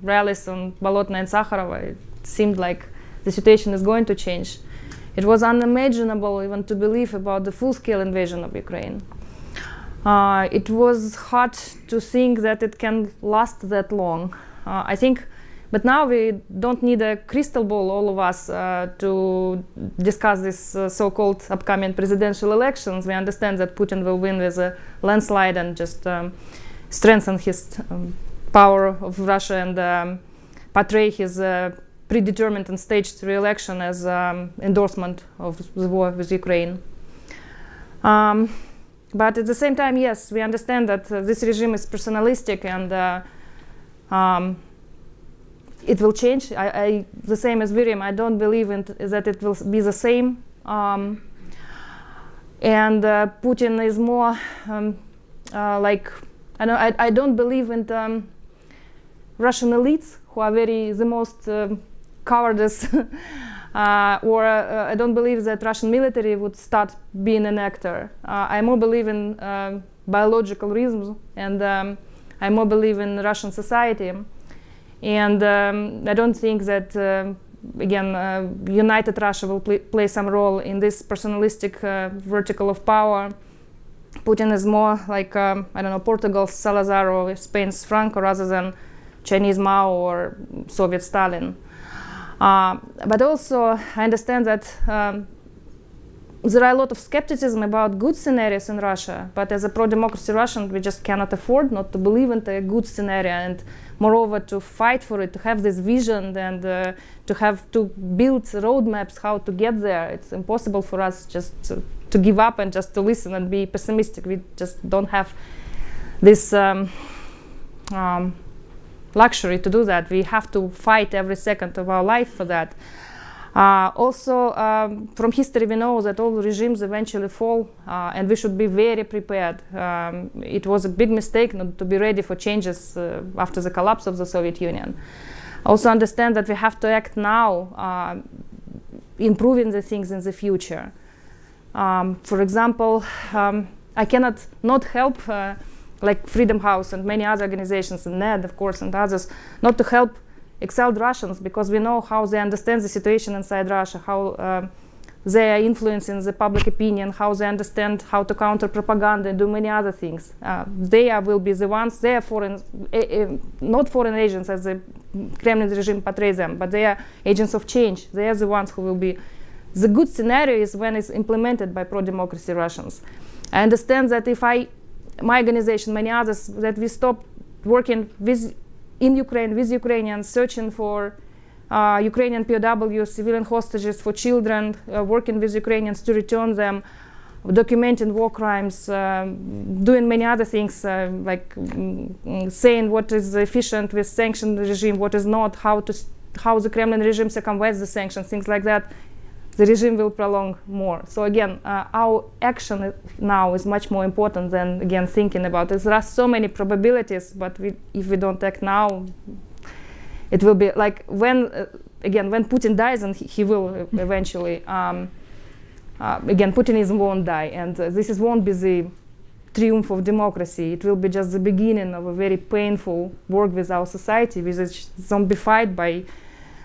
rallies on Bolotnaya and Sakharova. It seemed like the situation is going to change. It was unimaginable even to believe about the full-scale invasion of Ukraine. It was hard to think that it can last that long. I think, but now we don't need a crystal ball, all of us, to discuss this so-called upcoming presidential elections. We understand that Putin will win with a landslide and just strengthen his power of Russia and portray his predetermined and staged re-election as endorsement of the war with Ukraine. But at the same time, yes, we understand that this regime is personalistic and it will change. The same as Miriam, I don't believe that it will be the same. And Putin is more like, I don't believe in Russian elites who are the most cowardice, or I don't believe that Russian military would start being an actor. I more believe in biological reasons, and I more believe in Russian society. And I don't think that, again, united Russia will play some role in this personalistic vertical of power. Putin is more like, I don't know, Portugal's Salazar or Spain's Franco rather than Chinese Mao or Soviet Stalin. But also, I understand that there are a lot of skepticism about good scenarios in Russia, but as a pro-democracy Russian, we just cannot afford not to believe in a good scenario, and moreover, to fight for it, to have this vision, and to build roadmaps how to get there. It's impossible for us just to give up and just to listen and be pessimistic. We just don't have this luxury to do that. We have to fight every second of our life for that. Also, from history, we know that all regimes eventually fall, and we should be very prepared. It was a big mistake not to be ready for changes after the collapse of the Soviet Union. Also understand that we have to act now, improving the things in the future. For example, I cannot not help, like Freedom House and many other organizations, and NED, of course, and others, not to help exiled Russians, because we know how they understand the situation inside Russia, how they are influencing the public opinion, how they understand how to counter propaganda and do many other things. They will be the ones, they are foreign, not foreign agents as the Kremlin regime portrays them, but they are agents of change. They are the ones who will be. The good scenario is when it's implemented by pro-democracy Russians. I understand that if my organization, many others, that we stop working in Ukraine with Ukrainians, searching for Ukrainian POWs, civilian hostages, for children, working with Ukrainians to return them, documenting war crimes, doing many other things, saying what is efficient with sanctioned regime, what is not, how the Kremlin regime circumvents the sanctions, things like that, the regime will prolong more. So again, our action now is much more important than, again, thinking about it. There are so many probabilities, but if we don't act now, it will be like when Putin dies, and he will eventually, again, Putinism won't die, and this won't be the triumph of democracy. It will be just the beginning of a very painful work with our society, which is zombified by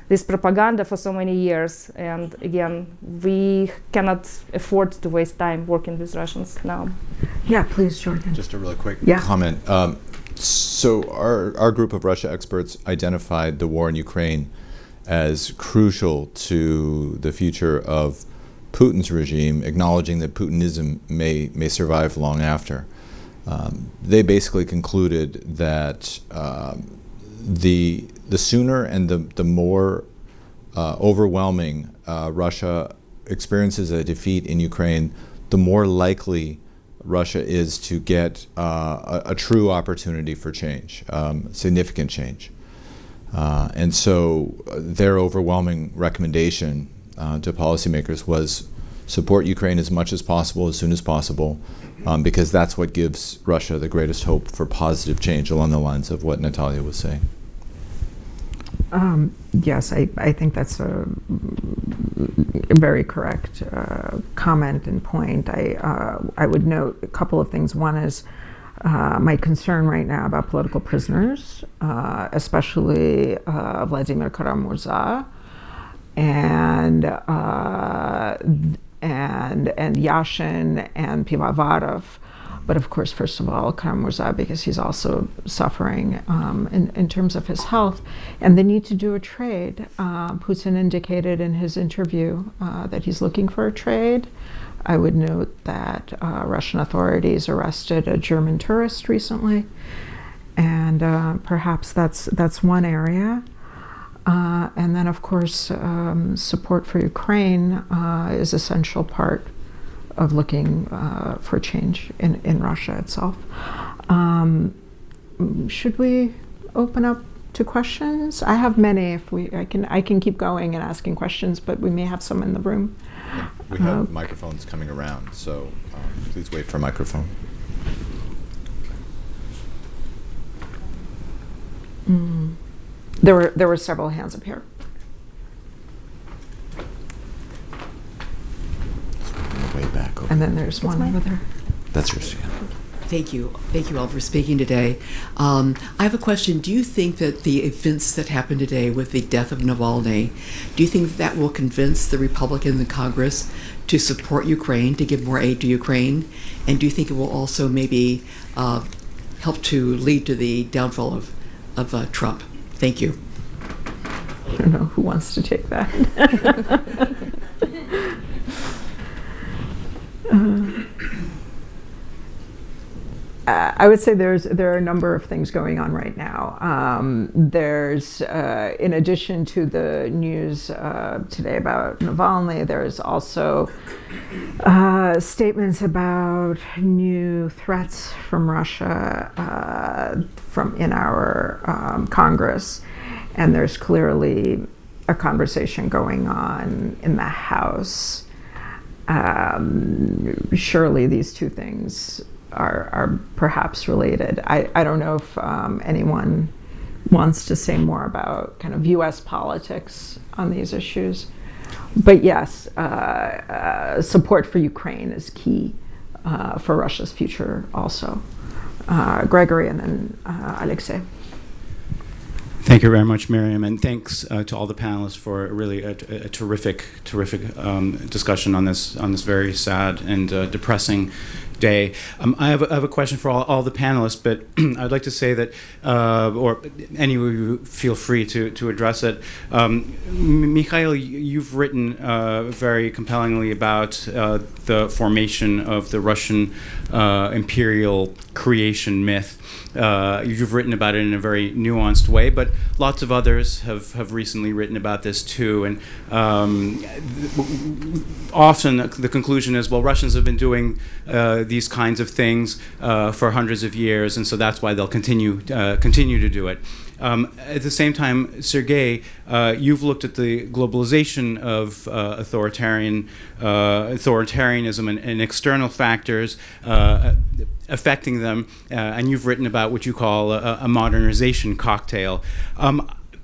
this propaganda for so many years. And again, we cannot afford to waste time working with Russians now. Yeah, please, Jordan. Just a really quick comment. So our group of Russia experts identified the war in Ukraine as crucial to the future of Putin's regime, acknowledging that Putinism may survive long after. They basically concluded that the sooner and the more overwhelming Russia experiences a defeat in Ukraine, the more likely Russia is to get a true opportunity for change, significant change. And so their overwhelming recommendation to policymakers was support Ukraine as much as possible, as soon as possible, because that's what gives Russia the greatest hope for positive change, along the lines of what Natalia was saying. Yes, I think that's a very correct comment and point. I would note a couple of things. One is my concern right now about political prisoners, especially Vladimir Kara-Murza and Yashin and Pivovarov. But of course, first of all, Kara-Murza, because he's also suffering in terms of his health, and the need to do a trade. Putin indicated in his interview that he's looking for a trade. I would note that Russian authorities arrested a German tourist recently, and perhaps that's one area. And then, of course, support for Ukraine is an essential part of looking for change in Russia itself. Should we open up to questions? I have many. I can keep going and asking questions, but we may have some in the room. We have microphones coming around, so please wait for a microphone. There were several hands up here. Way back over. And then there's one over there. That's yours, yeah. Thank you all for speaking today. I have a question. Do you think that the events that happened today with the death of Navalny, do you think that will convince the Republicans in Congress to support Ukraine, to give more aid to Ukraine? And do you think it will also maybe help to lead to the downfall of Trump? Thank you. I don't know who wants to take that. I would say there are a number of things going on right now. There's, in addition to the news today about Navalny, there's also statements about new threats from Russia from in our Congress, and there's clearly a conversation going on in the House. Surely these two things are perhaps related. I don't know if anyone wants to say more about kind of U.S. politics on these issues. But yes, support for Ukraine is key for Russia's future also. Gregory and then Alexei. Thank you very much, Miriam, and thanks to all the panelists for really a terrific discussion on this very sad and depressing day. I have a question for all the panelists, but I'd like to say that, or any of you feel free to address it. Mikhail, you've written very compellingly about the formation of the Russian imperial creation myth. You've written about it in a very nuanced way, but lots of others have recently written about this too. And often the conclusion is, well, Russians have been doing these kinds of things for hundreds of years, and so that's why they'll continue to do it. At the same time, Sergei, you've looked at the globalization of authoritarianism and external factors affecting them, and you've written about what you call a modernization cocktail.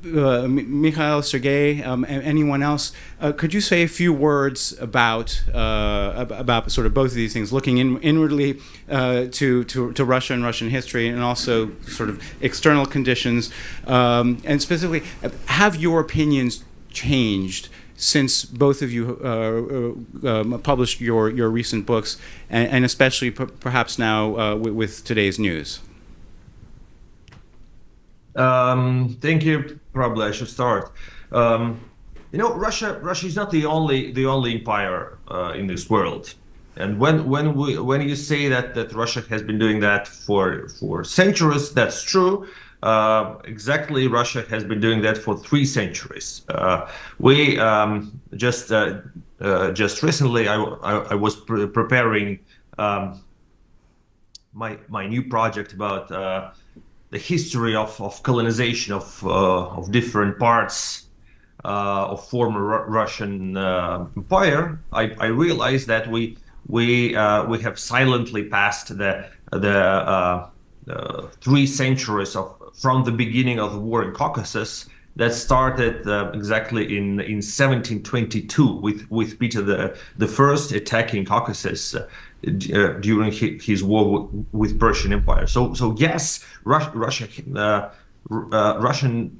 Mikhail, Sergei, anyone else, could you say a few words about sort of both of these things, looking inwardly to Russia and Russian history, and also sort of external conditions, and specifically, have your opinions changed since both of you published your recent books, and especially perhaps now with today's news? Thank you. Probably I should start. Russia is not the only empire in this world. And when you say that Russia has been doing that for centuries, that's true. Exactly, Russia has been doing that for 3 centuries. We just recently I was preparing my new project about the history of colonization of different parts of former Russian empire. I realized that we have silently passed the 3 centuries from the beginning of the war in Caucasus that started exactly in 1722 with Peter the First attacking Caucasus during his war with Persian Empire. So yes, Russian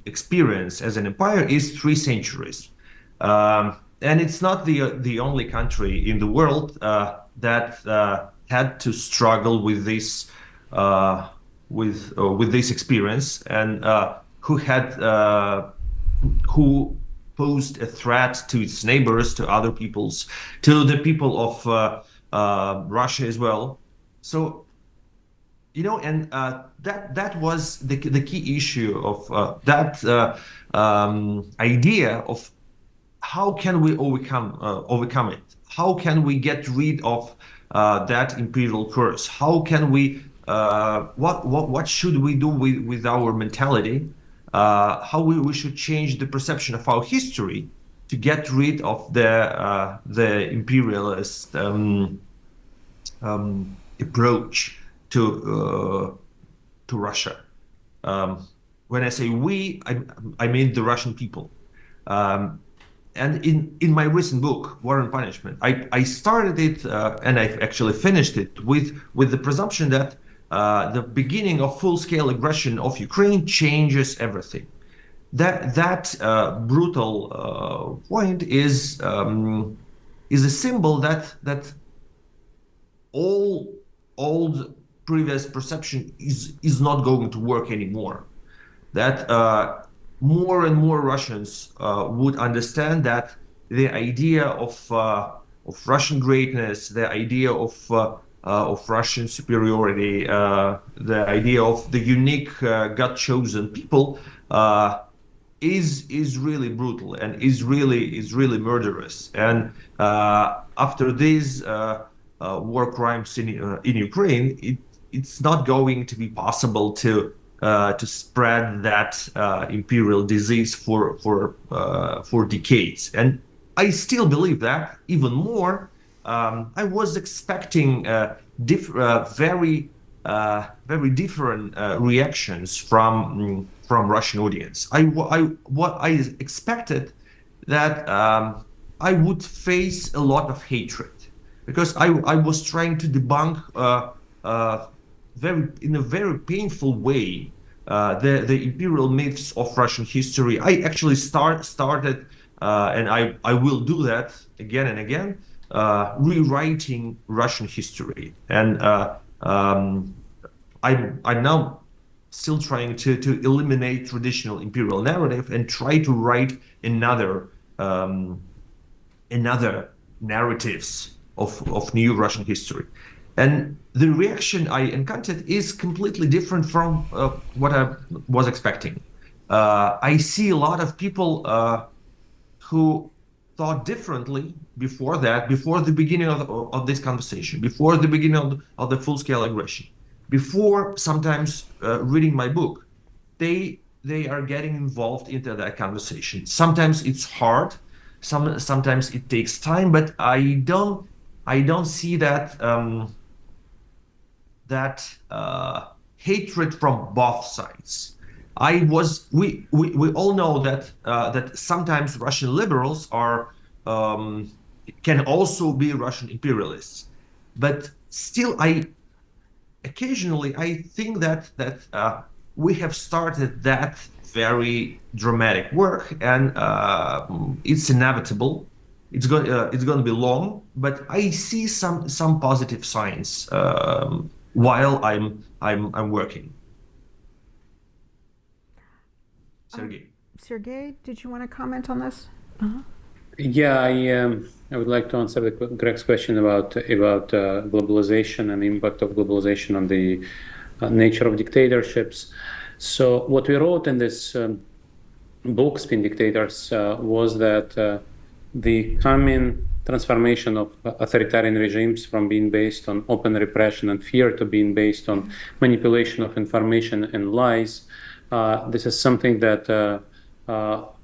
experience as an empire is 3 centuries, and it's not the only country in the world that had to struggle with this experience, and who posed a threat to its neighbors, to other peoples, to the people of Russia as well. So, and that was the key issue of that idea of how can we overcome it? How can we get rid of that imperial curse? How can we what should we do with our mentality? How we should change the perception of our history to get rid of the imperialist approach to Russia. When I say we, I mean the Russian people. And in my recent book, War and Punishment, I started it and I actually finished it with the presumption that the beginning of full-scale aggression of Ukraine changes everything. That brutal point is a symbol that all old previous perception is not going to work anymore. That more and more Russians would understand that the idea of Russian greatness, the idea of Russian superiority, the idea of the unique God-chosen people is really brutal and is really murderous. And after these war crimes in Ukraine, it's not going to be possible to spread that imperial disease for decades. And I still believe that even more. I was expecting very different reactions from Russian audience. What I expected that I would face a lot of hatred, because I was trying to debunk in a very painful way the imperial myths of Russian history. I actually started, and I will do that again and again, rewriting Russian history. And I'm now still trying to eliminate traditional imperial narrative and try to write another narratives of new Russian history. And the reaction I encountered is completely different from what I was expecting. I see a lot of people who thought differently before that, before the beginning of this conversation, before the beginning of the full-scale aggression, before sometimes reading my book. They are getting involved into that conversation. Sometimes it's hard, sometimes it takes time, but I don't see that hatred from both sides. We all know that that sometimes Russian liberals are can also be Russian imperialists, but still occasionally I think that we have started that very dramatic work, and it's inevitable. It's going to be long, but I see some positive signs while I'm working. Sergey. Sergey, did you want to comment on this? Yeah, I would like to answer Greg's question about globalization and the impact of globalization on the nature of dictatorships. So what we wrote in this book, Spin Dictators, was that the coming transformation of authoritarian regimes from being based on open repression and fear to being based on manipulation of information and lies. This is something that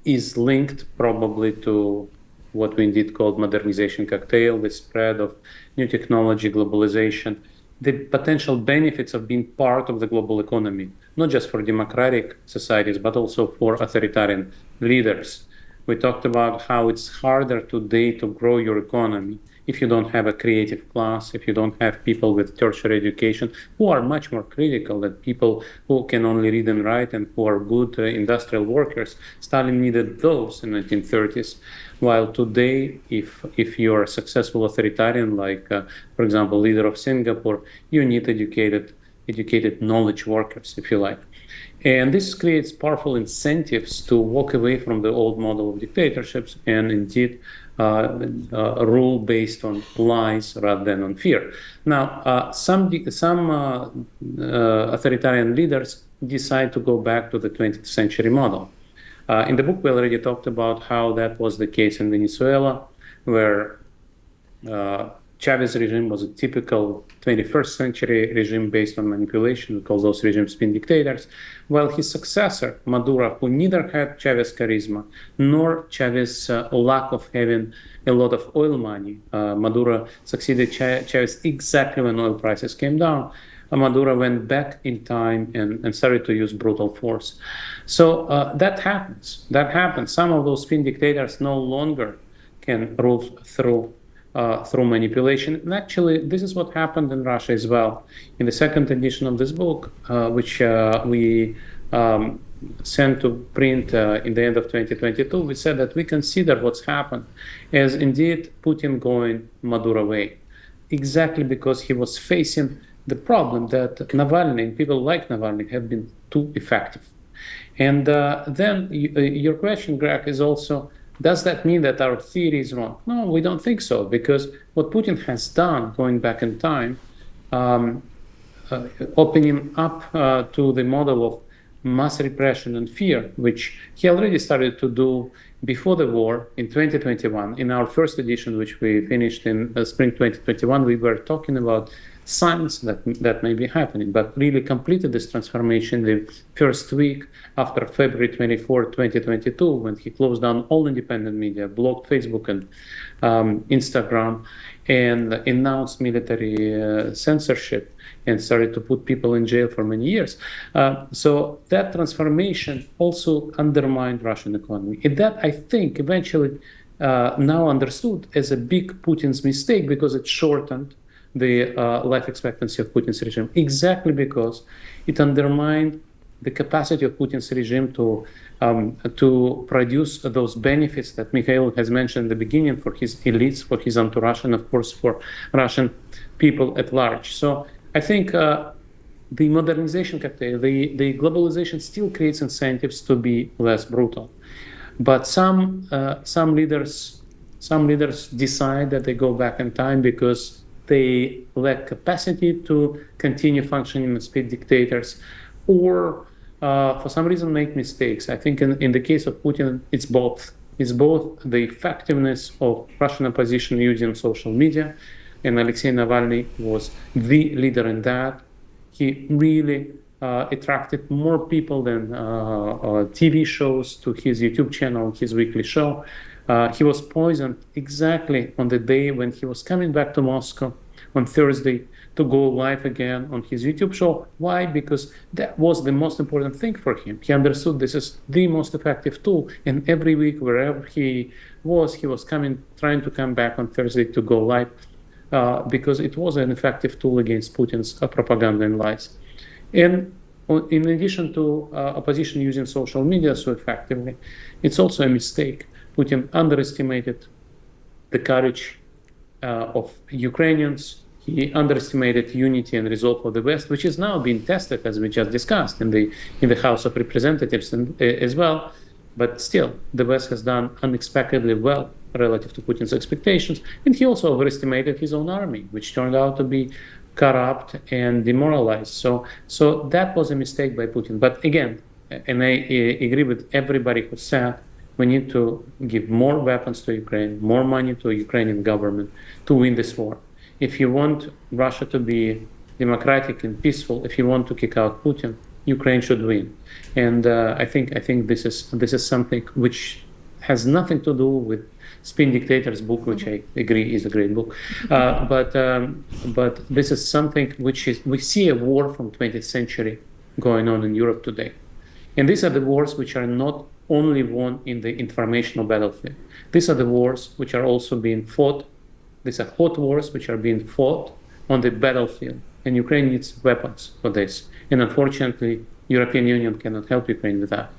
is linked probably to what we indeed called modernization cocktail, the spread of new technology, globalization, the potential benefits of being part of the global economy, not just for democratic societies, but also for authoritarian leaders. We talked about how it's harder today to grow your economy if you don't have a creative class, if you don't have people with tertiary education who are much more critical than people who can only read and write and who are good industrial workers. Stalin needed those in the 1930s. While today, if you are a successful authoritarian, like, for example, leader of Singapore, you need educated knowledge workers, if you like. And this creates powerful incentives to walk away from the old model of dictatorships and indeed rule based on lies rather than on fear. Now, some authoritarian leaders decide to go back to the 20th century model. In the book, we already talked about how that was the case in Venezuela, where Chavez regime was a typical 21st century regime based on manipulation. We call those regimes spin dictators. While his successor, Maduro, who neither had Chavez charisma nor Chavez lack of having a lot of oil money, Maduro succeeded Chavez exactly when oil prices came down. Maduro went back in time and started to use brutal force. So that happens. Some of those spin dictators no longer can rule through manipulation. And actually, this is what happened in Russia as well. In the second edition of this book, which we sent to print in the end of 2022, we said that we consider what's happened as indeed Putin going Maduro way, exactly because he was facing the problem that Navalny and people like Navalny have been too effective. And then your question, Greg, is also, does that mean that our theory is wrong? No, we don't think so, because what Putin has done, going back in time, opening up to the model of mass repression and fear, which he already started to do before the war in 2021. In our first edition, which we finished in spring 2021, we were talking about signs that may be happening, but really completed this transformation the first week after February 24, 2022, when he closed down all independent media, blocked Facebook and Instagram, and announced military censorship and started to put people in jail for many years. So that transformation also undermined Russian economy. And that, I think, eventually now understood as a big Putin's mistake, because it shortened the life expectancy of Putin's regime, exactly because it undermined the capacity of Putin's regime to produce those benefits that Mikhail has mentioned in the beginning for his elites, for his entourage, and of course for Russian people at large. So I think the modernization cocktail, the globalization still creates incentives to be less brutal. But some leaders decide that they go back in time because they lack capacity to continue functioning as speed dictators, or for some reason make mistakes. I think in the case of Putin, it's both. It's both the effectiveness of Russian opposition using social media, and Alexei Navalny was the leader in that. He really attracted more people than TV shows to his YouTube channel, his weekly show. He was poisoned exactly on the day when he was coming back to Moscow on Thursday to go live again on his YouTube show. Why? Because that was the most important thing for him. He understood this is the most effective tool, and every week, wherever he was trying to come back on Thursday to go live, because it was an effective tool against Putin's propaganda and lies. And in addition to opposition using social media so effectively, it's also a mistake. Putin underestimated the courage of Ukrainians. He underestimated unity and resolve of the West, which is now being tested, as we just discussed, in the House of Representatives as well. But still, the West has done unexpectedly well relative to Putin's expectations. And he also overestimated his own army, which turned out to be corrupt and demoralized. So that was a mistake by Putin. But again, and I agree with everybody who said, we need to give more weapons to Ukraine, more money to the Ukrainian government to win this war. If you want Russia to be democratic and peaceful, if you want to kick out Putin, Ukraine should win. And I think this is something which has nothing to do with Spin Dictator's book, which I agree is a great book. But this is something which is, we see a war from 20th century going on in Europe today. And these are the wars which are not only won in the informational battlefield. These are the wars which are also being fought. These are hot wars which are being fought on the battlefield. And Ukraine needs weapons for this. And unfortunately, European Union cannot help Ukraine with that.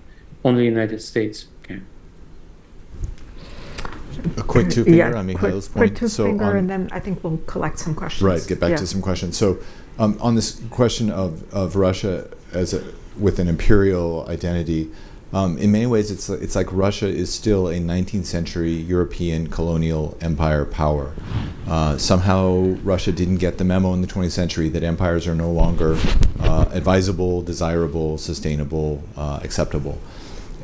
Only the United States can. A quick two-finger on Mikhail's point. Quick two-finger, and then I think we'll collect some questions. Right, get back to some questions. So on this question of Russia with an imperial identity, in many ways it's like Russia is still a 19th century European colonial empire power. Somehow Russia didn't get the memo in the 20th century that empires are no longer advisable, desirable, sustainable, acceptable.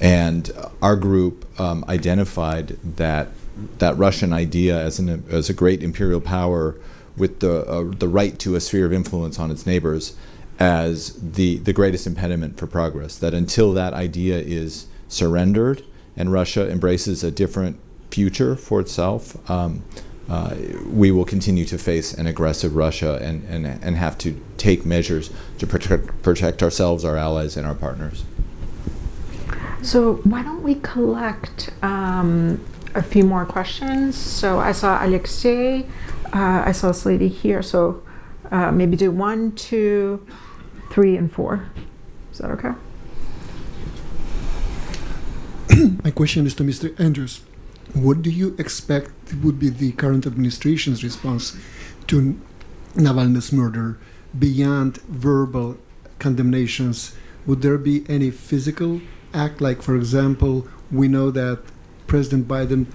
And our group identified that Russian idea as a great imperial power with the right to a sphere of influence on its neighbors as the greatest impediment for progress. That until that idea is surrendered and Russia embraces a different future for itself, we will continue to face an aggressive Russia and have to take measures to protect ourselves, our allies, and our partners. So why don't we collect a few more questions? So I saw Alexei, I saw this lady here. So maybe do 1, 2, 3, and 4. Is that okay? My question is to Mr. Andrews. What do you expect would be the current administration's response to Navalny's murder beyond verbal condemnations? Would there be any physical act? Like, for example, we know that President Biden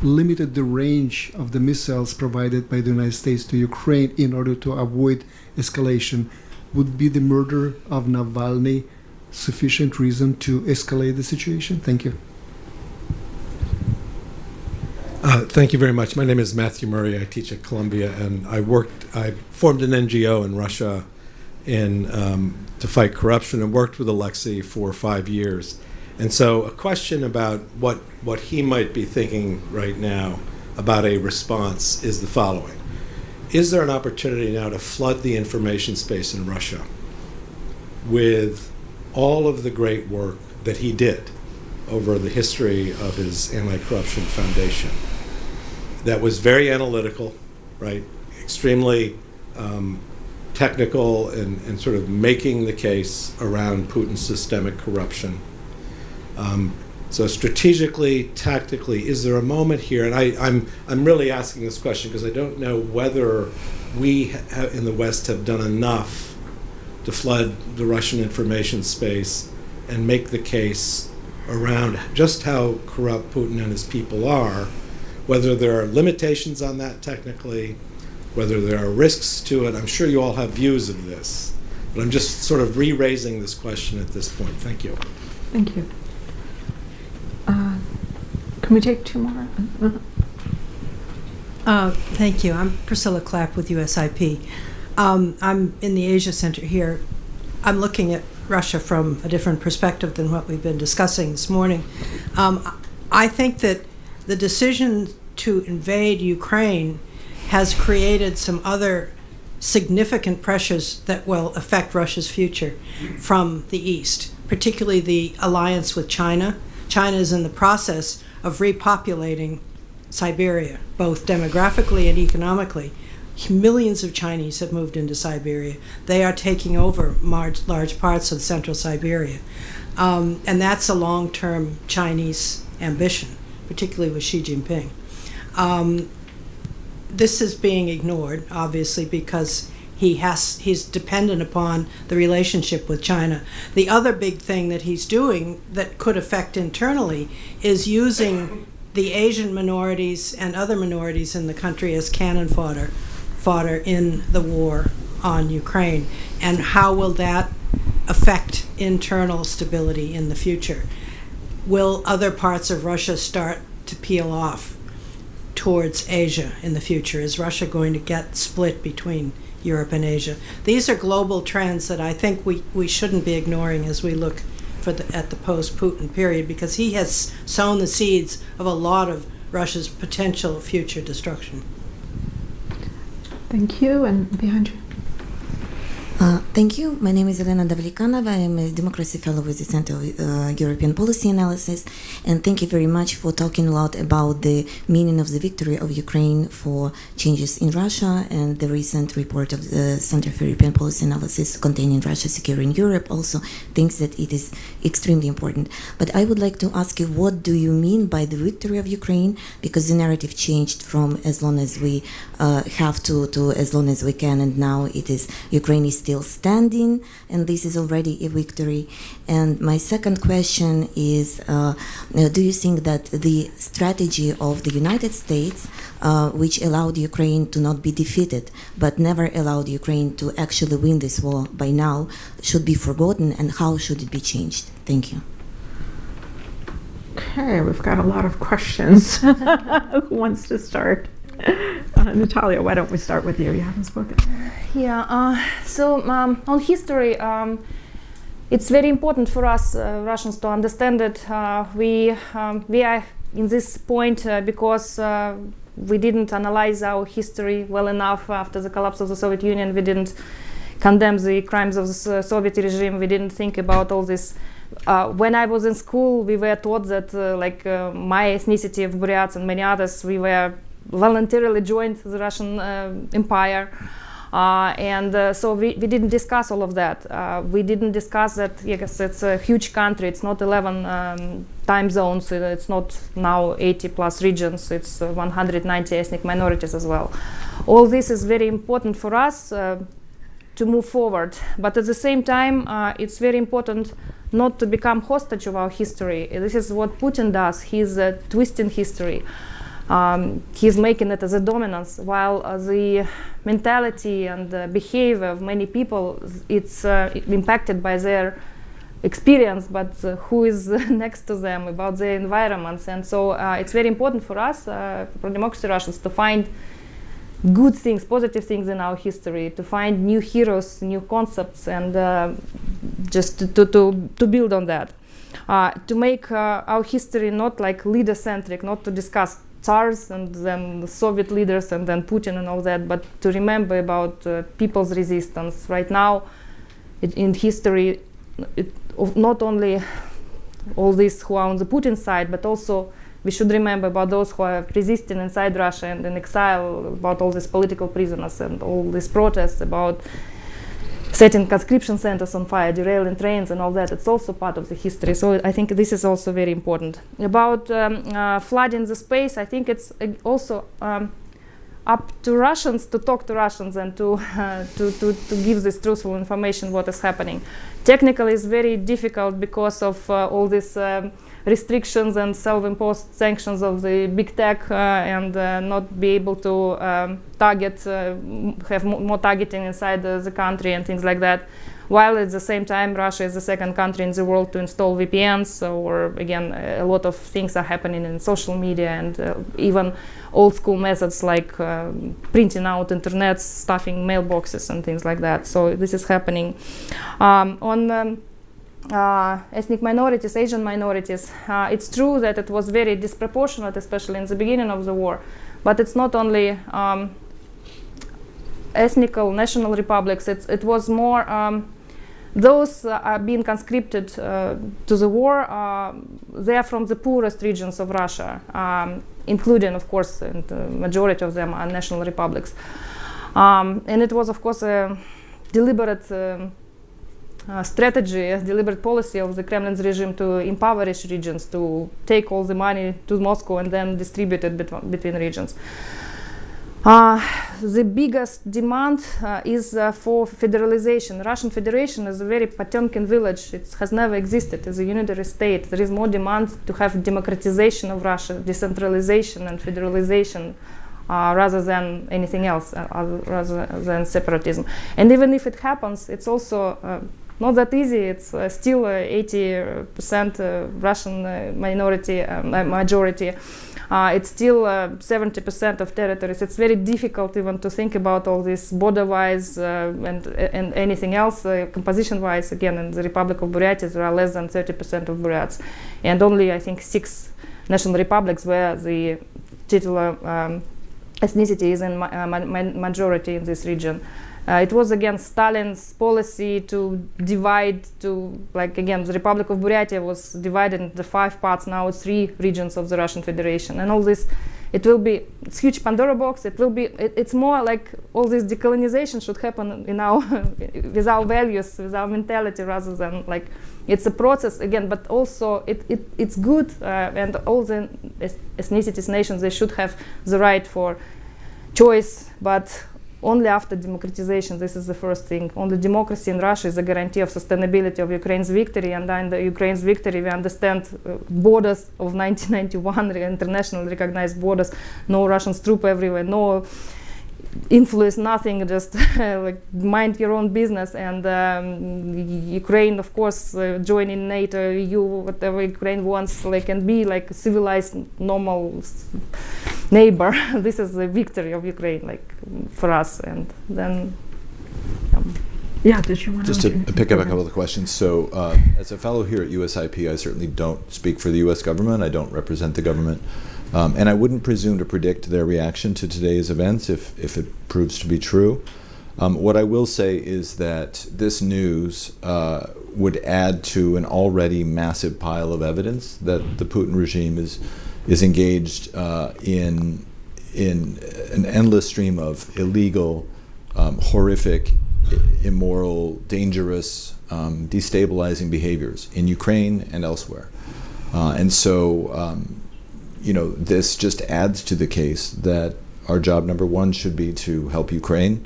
limited the range of the missiles provided by the United States to Ukraine in order to avoid escalation. Would be the murder of Navalny sufficient reason to escalate the situation? Thank you. Thank you very much. My name is Matthew Murray. I teach at Columbia, and I formed an NGO in Russia to fight corruption and worked with Alexei for 5 years. And so a question about what he might be thinking right now about a response is the following. Is there an opportunity now to flood the information space in Russia with all of the great work that he did over the history of his anti-corruption foundation that was very analytical, right? Extremely technical and sort of making the case around Putin's systemic corruption. So strategically, tactically, is there a moment here? And I'm really asking this question because I don't know whether we in the West have done enough to flood the Russian information space and make the case around just how corrupt Putin and his people are, whether there are limitations on that technically, whether there are risks to it. I'm sure you all have views of this, but I'm just sort of re-raising this question at this point. Thank you. Thank you. Can we take two more? Thank you. I'm Priscilla Clapp with USIP. I'm in the Asia Center here. I'm looking at Russia from a different perspective than what we've been discussing this morning. I think that the decision to invade Ukraine has created some other significant pressures that will affect Russia's future from the East, particularly the alliance with China. China is in the process of repopulating Siberia, both demographically and economically. Millions of Chinese have moved into Siberia. They are taking over large parts of central Siberia. And that's a long-term Chinese ambition, particularly with Xi Jinping. This is being ignored, obviously, because he's dependent upon the relationship with China. The other big thing that he's doing that could affect internally is using the Asian minorities and other minorities in the country as cannon fodder in the war on Ukraine. And how will that affect internal stability in the future? Will other parts of Russia start to peel off towards Asia in the future? Is Russia going to get split between Europe and Asia? These are global trends that I think we shouldn't be ignoring as we look at the post-Putin period, because he has sown the seeds of a lot of Russia's potential future destruction. Thank you, and behind you. Thank you. My name is Elena Davlikanova. I am a democracy fellow with the Center of European Policy Analysis. And thank you very much for talking a lot about the meaning of the victory of Ukraine for changes in Russia, and the recent report of the Center for European Policy Analysis containing Russia securing Europe also thinks that it is extremely important. But I would like to ask you, what do you mean by the victory of Ukraine? Because the narrative changed from as long as we have to as long as we can, and now it is Ukraine is still standing, and this is already a victory. And my second question is, do you think that the strategy of the United States, which allowed Ukraine to not be defeated, but never allowed Ukraine to actually win this war by now, should be forgotten, and how should it be changed? Thank you. Okay, we've got a lot of questions. Who wants to start? Natalia, why don't we start with you? You haven't spoken. Yeah, so on history, it's very important for us Russians to understand that we are in this point because we didn't analyze our history well enough after the collapse of the Soviet Union. We didn't condemn the crimes of the Soviet regime. We didn't think about all this. When I was in school, we were taught that my ethnicity of Buryats and many others, we were voluntarily joined the Russian Empire. So we didn't discuss all of that. We didn't discuss that, yes, it's a huge country. It's not 11 time zones. It's not now 80 plus regions. It's 190 ethnic minorities as well. All this is very important for us to move forward. But at the same time, it's very important not to become hostage of our history. This is what Putin does. He's twisting history. He's making it as a dominance, while the mentality and the behavior of many people, it's impacted by their experience, but who is next to them, about their environments. And so it's very important for us, for democracy Russians, to find good things, positive things in our history, to find new heroes, new concepts, and just to build on that. To make our history not like leader-centric, not to discuss Tsars and then the Soviet leaders and then Putin and all that, but to remember about people's resistance. Right now, in history, not only all these who are on the Putin side, but also we should remember about those who are resisting inside Russia and in exile, about all these political prisoners and all these protests, about setting conscription centers on fire, derailing trains and all that. It's also part of the history. So I think this is also very important. About flooding the space, I think it's also up to Russians to talk to Russians and to give this truthful information what is happening. Technically, it's very difficult because of all these restrictions and self-imposed sanctions of the big tech and not be able to target, have more targeting inside the country and things like that. While at the same time, Russia is the second country in the world to install VPNs, or again, a lot of things are happening in social media and even old school methods like printing out internets, stuffing mailboxes and things like that. So this is happening. On ethnic minorities, Asian minorities, it's true that it was very disproportionate, especially in the beginning of the war, but it's not only ethnical national republics, it was more those are being conscripted to the war, they are from the poorest regions of Russia, including, of course, and the majority of them are national republics. And it was, of course, a deliberate strategy, a deliberate policy of the Kremlin's regime to impoverish regions, to take all the money to Moscow and then distribute it between regions. The biggest demand is for federalization. Russian Federation is a very Potemkin village. It has never existed as a unitary state. There is more demand to have democratization of Russia, decentralization and federalization, rather than anything else, rather than separatism. And even if it happens, it's also not that easy. It's still 80% Russian minority majority. It's still 70% of territories. It's very difficult even to think about all this border-wise and anything else. Composition-wise, again, in the Republic of Buryatia, there are less than 30% of Buryats. And only, I think, 6 national republics where the titular ethnicity is in majority in this region. It was against Stalin's policy to divide again, the Republic of Buryatia was divided into 5 parts, now it's 3 regions of the Russian Federation. And all this, it's huge Pandora box, it's more like all this decolonization should happen in with our values, with our mentality, rather than it's a process again, but also it's good, and all the ethnicities, nations, they should have the right for choice, but only after democratization. This is the first thing. Only democracy in Russia is a guarantee of sustainability of Ukraine's victory, and under Ukraine's victory we understand borders of 1991, internationally recognized borders, no Russian troops everywhere, no influence, nothing, just mind your own business. And Ukraine, of course, joining NATO, EU, whatever Ukraine wants, and be like a civilized, normal neighbor. This is the victory of Ukraine, for us. And then, yeah, did you want just to pick up a couple of questions? So, as a fellow here at USIP, I certainly don't speak for the U.S. government. I don't represent the government. And I wouldn't presume to predict their reaction to today's events if it proves to be true. What I will say is that this news would add to an already massive pile of evidence that the Putin regime is engaged in an endless stream of illegal, horrific, immoral, dangerous, destabilizing behaviors in Ukraine and elsewhere. And so this just adds to the case that our job number 1 should be to help Ukraine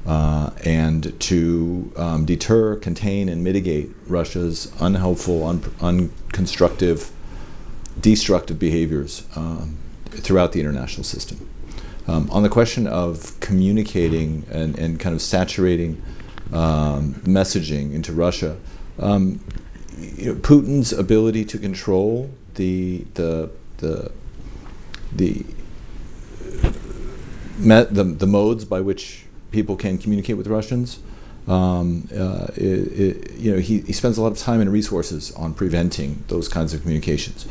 and to deter, contain, and mitigate Russia's unhelpful, unconstructive, destructive behaviors throughout the international system. On the question of communicating and kind of saturating messaging into Russia, Putin's ability to control the modes by which people can communicate with Russians. He spends a lot of time and resources on preventing those kinds of communications.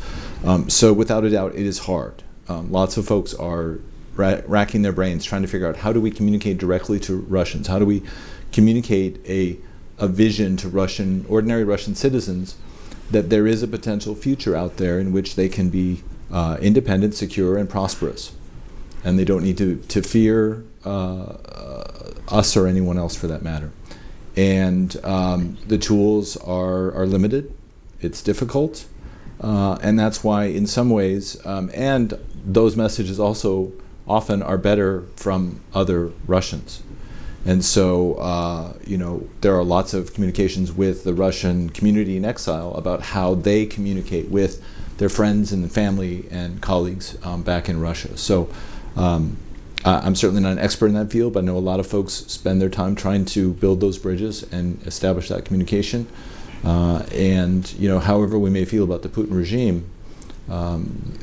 So without a doubt, it is hard. Lots of folks are racking their brains trying to figure out, how do we communicate directly to Russians? How do we communicate a vision to ordinary Russian citizens that there is a potential future out there in which they can be independent, secure, and prosperous, and they don't need to fear us or anyone else for that matter. and the tools are limited. It's difficult, and that's why, in some ways, and those messages also often are better from other Russians. And so, there are lots of communications with the Russian community in exile about how they communicate with their friends and family and colleagues back in Russia. So I'm certainly not an expert in that field, but I know a lot of folks spend their time trying to build those bridges and establish that communication. And however we may feel about the Putin regime,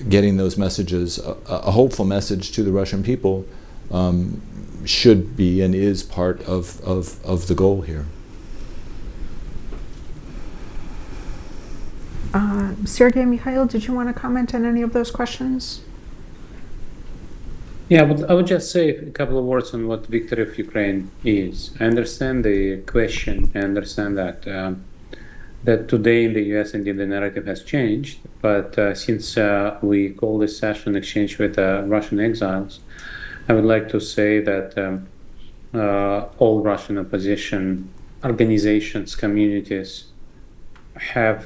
getting those messages, a hopeful message to the Russian people, should be and is part of the goal here. Sergei, Mikhail, did you want to comment on any of those questions? Yeah, I would just say a couple of words on what victory of Ukraine is. I understand the question. I understand that that today in the U.S. indeed the narrative has changed. But since we call this session exchange with Russian exiles, I would like to say that all Russian opposition organizations, communities have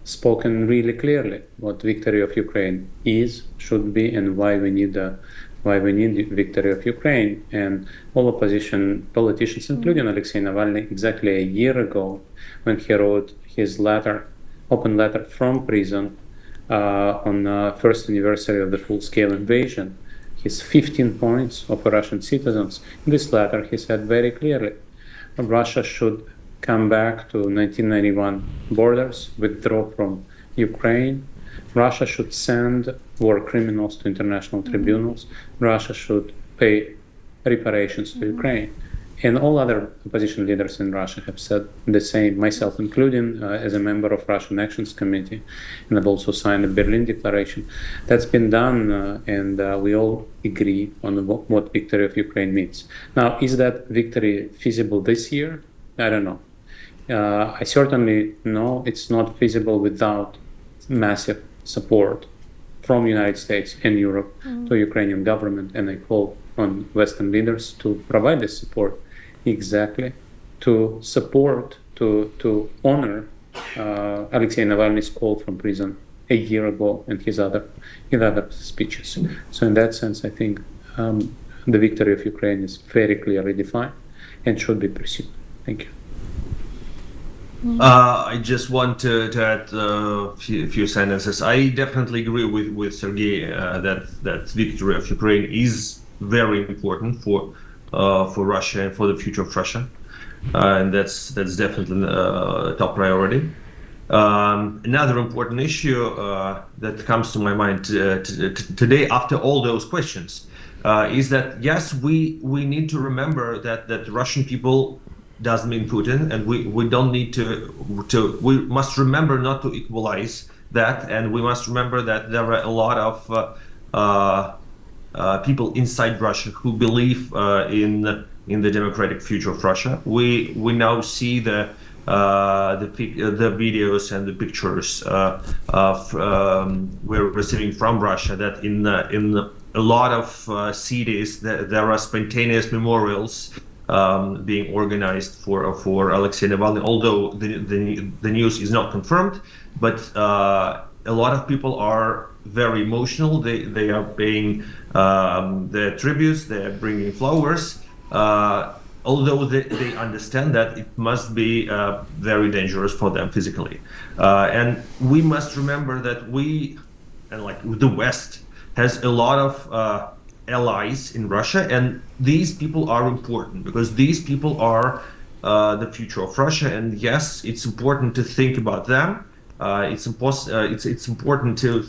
spoken really clearly what victory of Ukraine is, should be, and why we need the victory of Ukraine. And all opposition politicians, including Alexei Navalny, exactly a year ago, when he wrote his open letter from prison on the first anniversary of the full-scale invasion, his 15 points of Russian citizens. In this letter, he said very clearly, Russia should come back to 1991 borders, withdraw from Ukraine. Russia should send war criminals to international tribunals. Russia should pay reparations to Ukraine. And all other opposition leaders in Russia have said the same, myself including, as a member of Russian Actions Committee, and I've also signed the Berlin Declaration. That's been done, and we all agree on what victory of Ukraine means. Now, is that victory feasible this year? I don't know. I certainly know it's not feasible without massive support from the United States and Europe to Ukrainian government, and I call on Western leaders to provide this support exactly to support, to honor Alexei Navalny's call from prison a year ago and his other speeches. So in that sense, I think the victory of Ukraine is very clearly defined and should be pursued. Thank you. I just want to add a few sentences. I definitely agree with Sergei that victory of Ukraine is very important for Russia and for the future of Russia, and that's definitely a top priority. Another important issue that comes to my mind today, after all those questions, is that yes, we need to remember that the Russian people doesn't mean Putin, and we don't need we must remember not to equalize that, and we must remember that there are a lot of people inside Russia who believe in the democratic future of Russia. We now see the videos and the pictures we're receiving from Russia that in a lot of cities there are spontaneous memorials being organized for Alexei Navalny, although the news is not confirmed, but a lot of people are very emotional. They are paying their tributes, they are bringing flowers, although they understand that it must be very dangerous for them physically. And we must remember that the West has a lot of allies in Russia, and these people are important because these people are the future of Russia. And yes, it's important to think about them. It's important to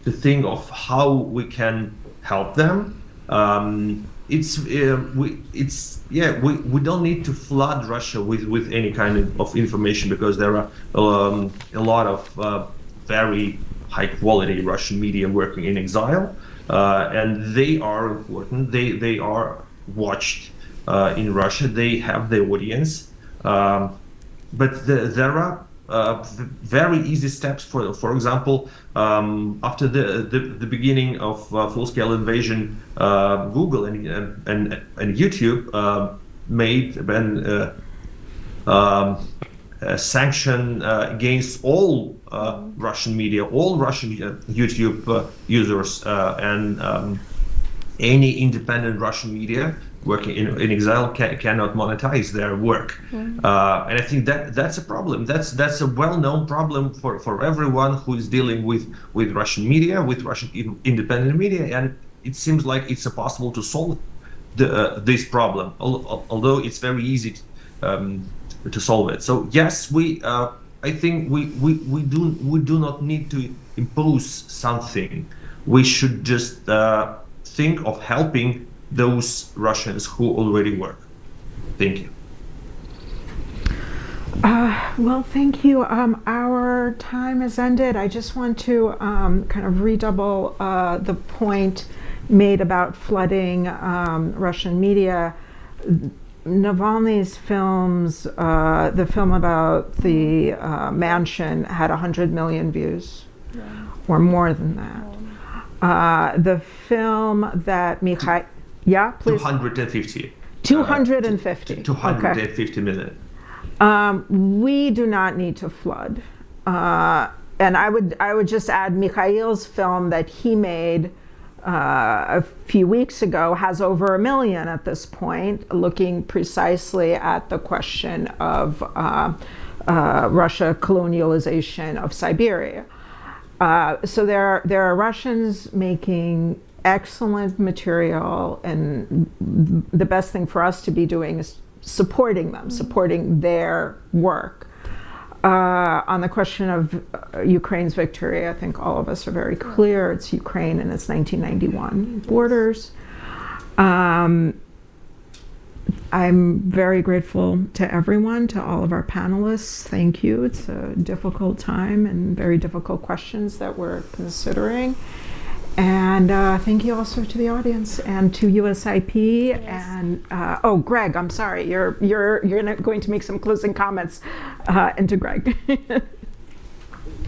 think of how we can help them. We don't need to flood Russia with any kind of information, because there are a lot of very high quality Russian media working in exile. And they are important. They are watched in Russia. They have their audience, but there are very easy steps. For example, after the beginning of full-scale invasion, Google and YouTube made sanction against all Russian media, all Russian YouTube users, and any independent Russian media working in exile cannot monetize their work. And I think that's a problem. That's a well-known problem for everyone who is dealing with Russian media, with Russian independent media, and it seems like it's impossible to solve this problem, although it's very easy to solve it. So yes, I think we do not need to impose something. We should just think of helping those Russians who already work. Thank you. Well, thank you. Our time has ended. I just want to kind of redouble the point made about flooding Russian media. Navalny's films, the film about the mansion had 100 million views, or more than that. The film that Mikhail, yeah, please. 250. 250. 250 million. We do not need to flood. And I would just add Mikhail's film that he made a few weeks ago has over 1 million at this point, looking precisely at the question of Russia colonialization of Siberia. So there are Russians making excellent material, and the best thing for us to be doing is supporting them, supporting their work. On the question of Ukraine's victory, I think all of us are very clear. It's Ukraine and its 1991 borders. I'm very grateful to everyone, to all of our panelists. Thank you. It's a difficult time and very difficult questions that we're considering. And thank you also to the audience and to USIP. Yes. And oh, Greg, I'm sorry, you're going to make some closing comments, and to Greg.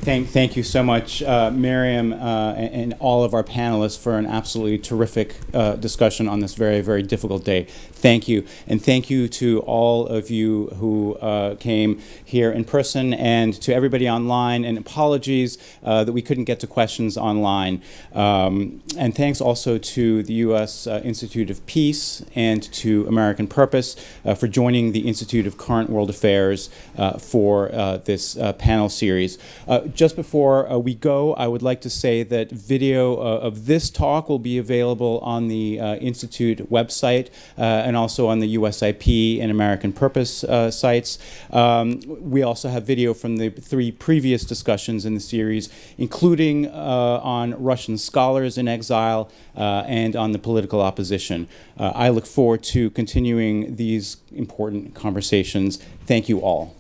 Thank you so much, Miriam, and all of our panelists for an absolutely terrific discussion on this very, very difficult day. Thank you. And thank you to all of you who came here in person, and to everybody online, and apologies that we couldn't get to questions online. And thanks also to the U.S. Institute of Peace and to American Purpose for joining the Institute of Current World Affairs for this panel series. Just before we go, I would like to say that video of this talk will be available on the Institute website and also on the USIP and American Purpose sites. We also have video from the 3 previous discussions in the series, including on Russian scholars in exile and on the political opposition. I look forward to continuing these important conversations. Thank you all.